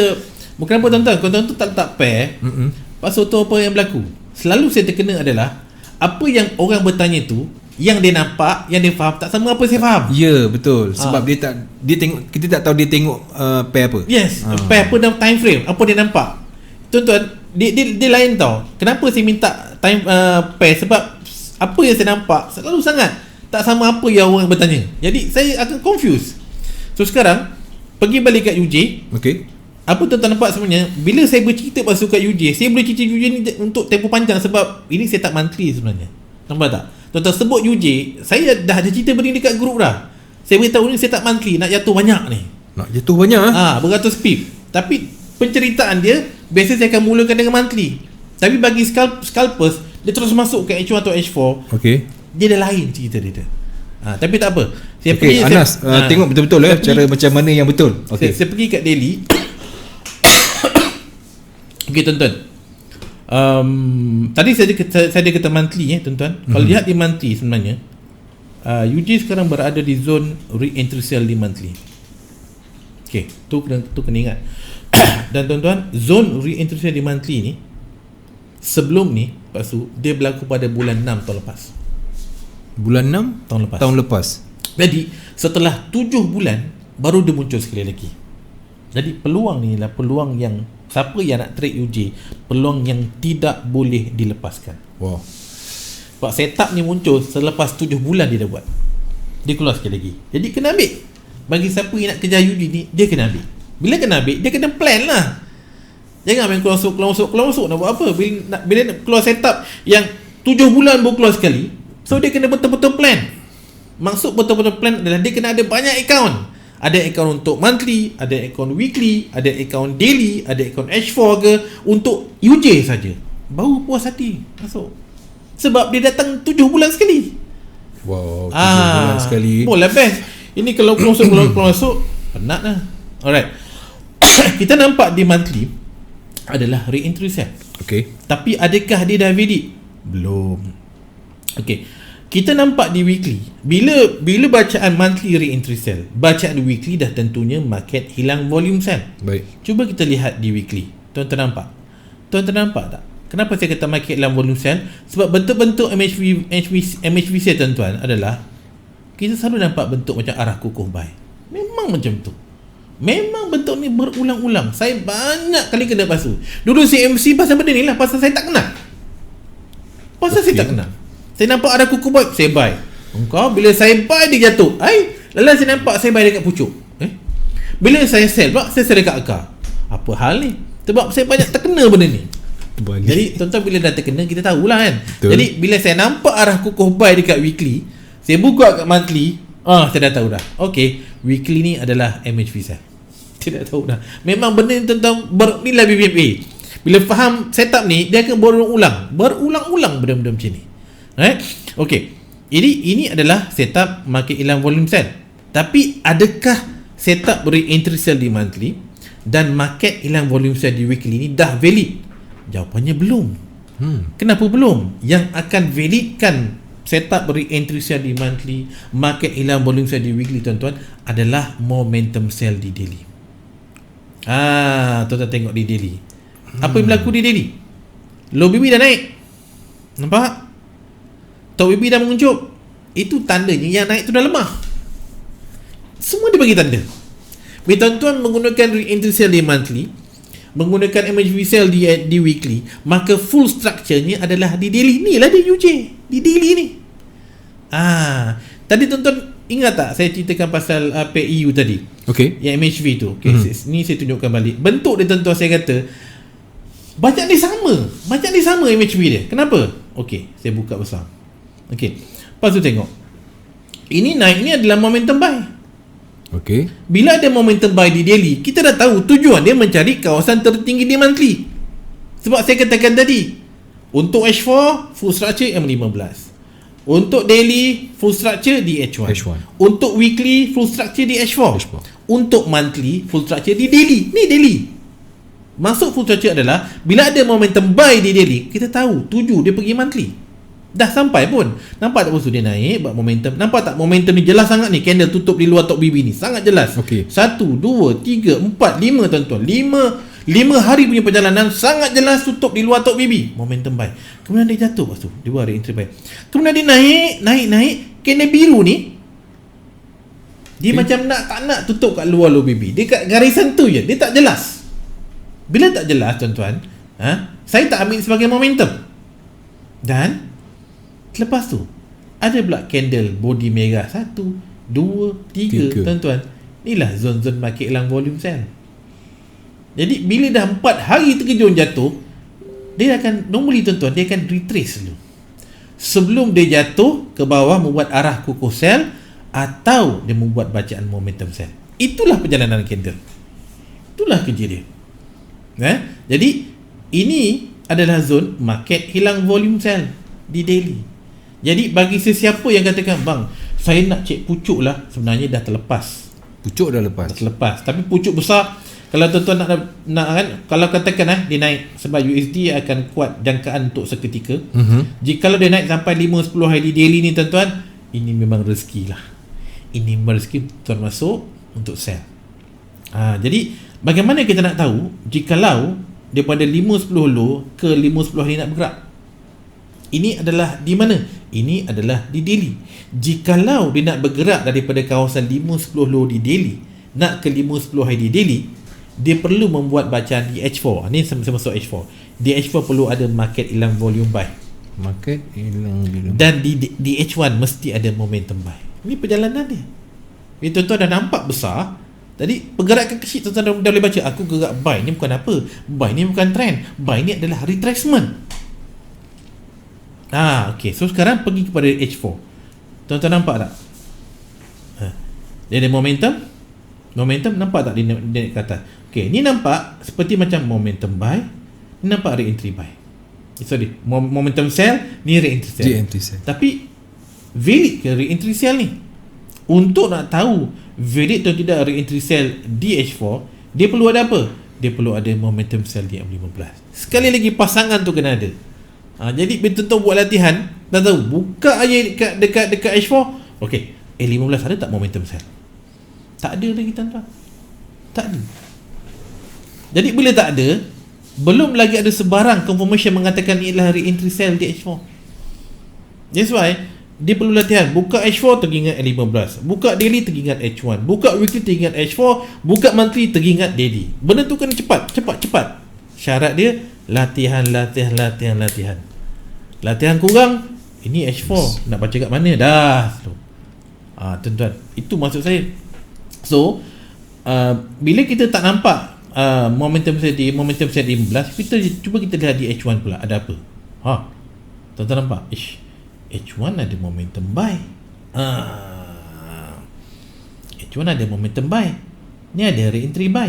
Speaker 3: bukan apa tuan-tuan, tuan-tuan tu tak letak pair. Pasal tu apa yang berlaku, selalu saya terkena adalah apa yang orang bertanya tu, yang dia nampak, yang dia faham tak sama apa saya faham.
Speaker 1: Ya, betul. Sebab dia tengok, kita tak tahu dia tengok pair apa.
Speaker 3: Yes, pair apa dalam time frame, apa dia nampak. Tuan-tuan, dia lain tau. Kenapa saya minta time pair? Sebab apa yang saya nampak selalu sangat tak sama apa yang orang bertanya. Jadi saya akan confuse. So sekarang pergi balik kat UJ.
Speaker 1: Okey.
Speaker 3: Apa tuan-tuan nampak sebenarnya, bila saya bercerita pasal kat UJ, saya boleh cerita UJ ni untuk tempoh panjang sebab ini saya tak monthly sebenarnya. Nampak tak? Tuan-tuan sebut UJ, saya dah ada cerita benda dekat grup dah. Saya beritahu ni saya tak monthly, nak jatuh banyak ni.
Speaker 1: Nak jatuh banyak
Speaker 3: beratus pip. Tapi penceritaan dia biasa saya akan mulakan dengan monthly. Tapi bagi scalpers, dia terus masuk ke H1 atau H4.
Speaker 1: Okey.
Speaker 3: Dia dah lain cerita dia. Tapi tak apa. Saya
Speaker 1: pergi Anas, tengok betul-betul cara macam mana yang betul.
Speaker 3: Okey. Saya pergi kat daily. Okey tuan-tuan. Tadi saya kata monthly tuan-tuan. Kalau lihat di monthly sebenarnya, UJ sekarang berada di zone re-entry sell di monthly. Okey, tu kena ingat. Dan tuan-tuan, zone re-entry sell di monthly ni sebelum ni Pak Su, dia berlaku pada bulan 6 tahun lepas.
Speaker 1: Bulan 6 tahun lepas.
Speaker 3: Jadi setelah 7 bulan baru dia muncul sekali lagi. Jadi peluang ni adalah peluang yang siapa yang nak trade UJ, peluang yang tidak boleh dilepaskan.
Speaker 1: Wow.
Speaker 3: Sebab setup ni muncul selepas 7 bulan dia dah buat. Dia keluar sekali lagi. Jadi kena ambil. Bagi siapa yang nak kejar UJ ni, dia kena ambil. Bila kena ambil, dia kena plan lah. Jangan main keluar masuk nak buat apa. Bila nak keluar setup yang 7 bulan baru keluar sekali, so dia kena betul-betul plan. Maksud betul-betul plan adalah dia kena ada banyak account. Ada akaun untuk monthly, ada akaun weekly, ada akaun daily, ada akaun H4 ke, untuk UJ saja. Baru puas hati masuk. Sebab dia datang 7 bulan sekali.
Speaker 2: Wow, 7 bulan sekali.
Speaker 3: Boleh best. Ini kalau keluar masuk penat lah. Alright. Kita nampak di monthly adalah re-entry sale.
Speaker 2: Okay.
Speaker 3: Tapi adakah dia dah valid? Belum. Okay. Kita nampak di weekly, bila bacaan monthly re-entry sell, bacaan weekly dah tentunya market hilang volume sell.
Speaker 2: Baik.
Speaker 3: Cuba kita lihat di weekly. Tuan-tuan nampak? Tuan-tuan nampak tak? Kenapa saya kata market hilang volume sell? Sebab bentuk-bentuk MHV sell tuan-tuan adalah kita selalu nampak bentuk macam arah kukuh buy. Memang macam tu. Memang bentuk ni berulang-ulang. Saya banyak kali kena pasu. Dulu CMC pasal benda ni lah, pasal saya tak kenal. Saya tak kenal. Saya nampak ada kuku buy, saya buy. Engkau bila saya buy dia jatuh. Lalu saya nampak saya buy dekat pucuk. Bila saya sell pula, saya sell dekat akar. Apa hal ni? Sebab saya banyak terkena benda ni. Jadi tuan-tuan bila dah terkena, kita tahulah kan.
Speaker 2: Betul.
Speaker 3: Jadi bila saya nampak arah kukuh buy dekat weekly, saya buka kat monthly, saya dah tahu dah. Okay, weekly ni adalah MHV sell. Saya dah tahu dah. Memang benda ni tuan-tuan inilah BBMA. Bila faham setup ni, dia akan berulang-ulang benda-benda macam ni. Right? Okay. Ini adalah setup market hilang volume sell. Tapi adakah setup re-entry sell di monthly dan market hilang volume sell di weekly ni dah valid? Jawapannya belum. Kenapa belum? Yang akan validkan setup re-entry sell di monthly, market hilang volume sell di weekly tuan-tuan adalah momentum sell di daily. Tuan-tuan tengok di daily. Apa yang berlaku di daily? Low BB dah naik. Nampak? Top BB dah menguncup. Itu tandanya yang naik tu dah lemah. Semua dia bagi tanda. Bila tuan-tuan menggunakan re-entry sell di monthly, menggunakan MHV sell di weekly, maka full structure-nya adalah di daily. Ni lah di UJ, di daily ni. Tadi tuan-tuan ingat tak saya ceritakan pasal PEU tadi?
Speaker 2: Okay.
Speaker 3: Yang MHV tu. Okay, ni saya tunjukkan balik. Bentuk dia tuan-tuan saya kata bacaan dia sama MHV dia. Kenapa? Okay, saya buka besar. Okay, lepas tu tengok. Ini naik ni adalah momentum buy.
Speaker 2: Okay.
Speaker 3: Bila ada momentum buy di daily, kita dah tahu tujuan dia mencari kawasan tertinggi di monthly. Sebab saya katakan tadi, untuk H4 full structure M15, untuk daily full structure di H1, untuk weekly full structure di H4, untuk monthly full structure di daily. Ni daily. Masuk full structure adalah bila ada momentum buy di daily, kita tahu tuju dia pergi monthly. Dah sampai pun. Nampak tak bossu dia naik buat momentum? Nampak tak momentum ni jelas sangat ni, candle tutup di luar top BB ni. Sangat jelas.
Speaker 2: Okey.
Speaker 3: 1 2 3 4 5 tuan-tuan. 5 hari punya perjalanan sangat jelas tutup di luar top BB. Momentum buy. Kemudian dia jatuh bossu. Dia buat re-entry buy. Kemudian dia naik. Candle biru ni dia macam tak nak tutup kat luar low BB. Dia kat garisan tu je. Dia tak jelas. Bila tak jelas tuan-tuan, saya tak ambil sebagai momentum. Dan lepas tu ada pula candle body merah 1 2 3 tuan-tuan. Inilah zon-zon market hilang volume sell. Jadi bila dah 4 hari terkejun jatuh, dia akan normally tuan-tuan, dia akan retrace dulu sebelum dia jatuh ke bawah, membuat arah kukuh sell atau dia membuat bacaan momentum sell. Itulah perjalanan candle. Itulah kerja dia. Jadi ini adalah zon market hilang volume sell di daily. Jadi bagi sesiapa yang katakan, bang, saya nak cek pucuk lah, sebenarnya dah terlepas.
Speaker 2: Pucuk dah lepas.
Speaker 3: Tapi pucuk besar, kalau tuan-tuan nak kan, kalau katakan dia naik, sebab USD akan kuat jangkaan untuk seketika. Jika kalau dia naik sampai 5-10 hari daily ni tuan-tuan, ini memang rezeki lah. Ini memang rezeki tuan masuk untuk sell. Jadi bagaimana kita nak tahu jikalau daripada 5-10 low ke 5-10 hari nak bergerak? Ini adalah di mana? Ini adalah di daily. Jikalau dia nak bergerak daripada kawasan 5-10 low di daily nak ke 5-10 hari di daily, dia perlu membuat bacaan di H4. Ini saya masuk H4. Di H4 perlu ada market hilang volume buy.
Speaker 2: Market hilang volume.
Speaker 3: Dan di H1 mesti ada momentum buy. Ini perjalanan dia. Ini tuan-tuan dah nampak besar. Tadi pergerakan kecil tuan-tuan dah boleh baca. Aku gerak buy ni bukan apa. Buy ni bukan trend. Buy ni adalah retracement. Okay. So sekarang pergi kepada H4. Tuan-tuan nampak tak? Dia ada momentum. Momentum nampak tak dia naik ke atas? Okay, ni nampak seperti macam momentum buy, ni nampak re-entry buy. Sorry, momentum sell, ni re-entry sell.
Speaker 1: Re-entry sell.
Speaker 3: Tapi valid ke re-entry sell ni? Untuk nak tahu valid atau tidak re-entry sell di H4, dia perlu ada apa? Dia perlu ada momentum sell di M15. Sekali lagi pasangan tu kena ada. Jadi bila tuan buat latihan, dah tahu buka aja dekat H4. Okey, A15 ada tak momentum sell? Tak ada lagi tuan-tuan. Tak ada. Jadi bila tak ada, belum lagi ada sebarang confirmation mengatakan ini adalah re-entry sell di H4. That's why dia perlu latihan. Buka H4 teringat A15, buka daily teringat H1, buka weekly teringat H4, buka monthly teringat daily. Benda tu kena cepat. Syarat dia latihan. Latihan kurang, ini H4 nak baca kat mana dah tu. Tuan-tuan, itu maksud saya. So bila kita tak nampak momentum set di 15, kita lihat di H1 pula ada apa. Tuan-tuan nampak? H1 ada momentum buy. H1 ada momentum buy. Ni ada re-entry buy.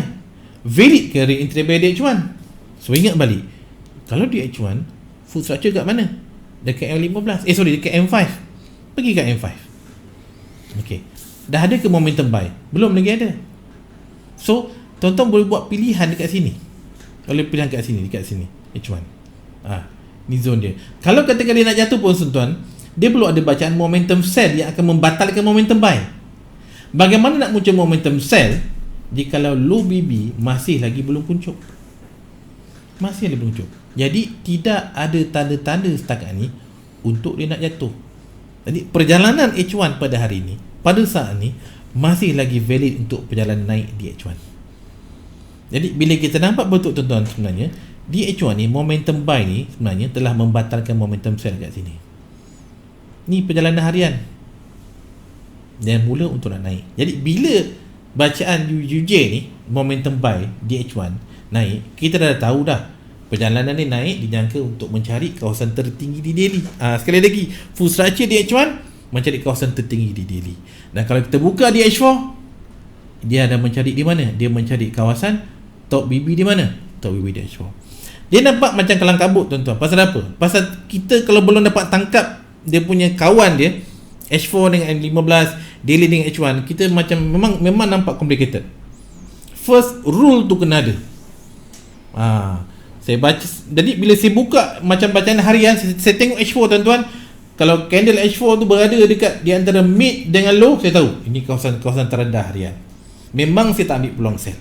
Speaker 3: Valid ke re-entry buy di H1? So ingat balik, kalau di H1 food structure kat mana? Dekat M15. Dekat M5. Pergi kat M5. Okey. Dah ada ke momentum buy? Belum lagi ada. So tuan-tuan boleh buat pilihan dekat sini. Dekat sini H1. Ni zone dia. Kalau katakan dia nak jatuh pun tuan-tuan, dia perlu ada bacaan momentum sell yang akan membatalkan momentum buy. Bagaimana nak muncul momentum sell jikalau low BB masih lagi belum puncup? Jadi tidak ada tanda-tanda setakat ni untuk dia nak jatuh. Jadi perjalanan H1 pada hari ni, pada saat ni, masih lagi valid untuk perjalanan naik di H1. Jadi bila kita nampak betul tuan-tuan, sebenarnya di H1 ni momentum buy ni sebenarnya telah membatalkan momentum sell kat sini. Ni perjalanan harian dan mula untuk nak naik. Jadi bila bacaan UJ ni momentum buy di H1 naik, kita dah tahu dah perjalanan ni naik dijangka untuk mencari kawasan tertinggi di daily. Sekali lagi, full structure di H1 mencari kawasan tertinggi di daily. Dan kalau kita buka di H4, dia ada mencari di mana? Dia mencari kawasan top BB di mana? Top BB di H4. Dia nampak macam kelang kabut tuan-tuan. Pasal apa? Pasal kita kalau belum dapat tangkap dia punya kawan dia H4 dengan M15, daily dengan H1, kita macam memang nampak complicated. First rule tu kena ada. Saya baca, jadi bila saya buka macam bacaan harian, saya tengok H4 tuan-tuan. Kalau candle H4 tu berada dekat di antara mid dengan low, saya tahu ini kawasan terendah harian. Memang saya tak ambil peluang sell.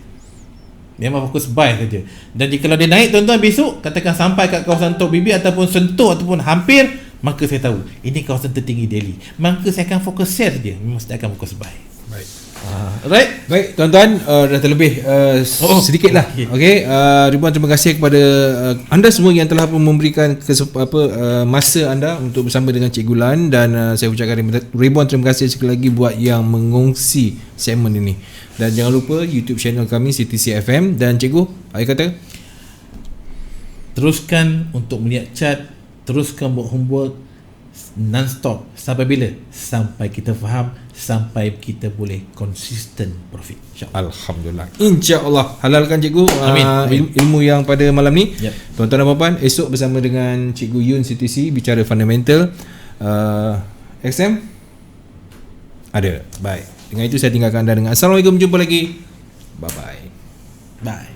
Speaker 3: Memang fokus buy saja. Dan jika dia naik tuan-tuan besok, katakan sampai kat kawasan top BB ataupun sentuh ataupun hampir, maka saya tahu ini kawasan tertinggi daily. Maka saya akan fokus sell saja. Memang saya akan fokus buy.
Speaker 1: Baik.
Speaker 2: Baik tuan-tuan, dah terlebih sedikit lah. Okey, ribuan terima kasih kepada anda semua yang telah memberikan masa anda untuk bersama dengan Cikgu Lan, dan saya ucapkan ribuan terima kasih sekali lagi buat yang mengongsi segmen ini. Dan jangan lupa YouTube channel kami CTC FM. Dan Cikgu, ayah kata
Speaker 3: teruskan untuk melihat chart, teruskan buat homework non-stop. Sampai bila? Sampai kita faham, sampai kita boleh konsisten profit, insyaAllah.
Speaker 2: Alhamdulillah, insyaAllah. Halalkan Cikgu
Speaker 3: Amin.
Speaker 2: ilmu yang pada malam ni.
Speaker 3: Yep.
Speaker 2: Tuan-tuan dan puan-puan, esok bersama dengan Cikgu Yun CTC bicara fundamental. XM ada. Baik, dengan itu saya tinggalkan anda dengan Assalamualaikum. Jumpa lagi. Bye-bye.
Speaker 3: Bye.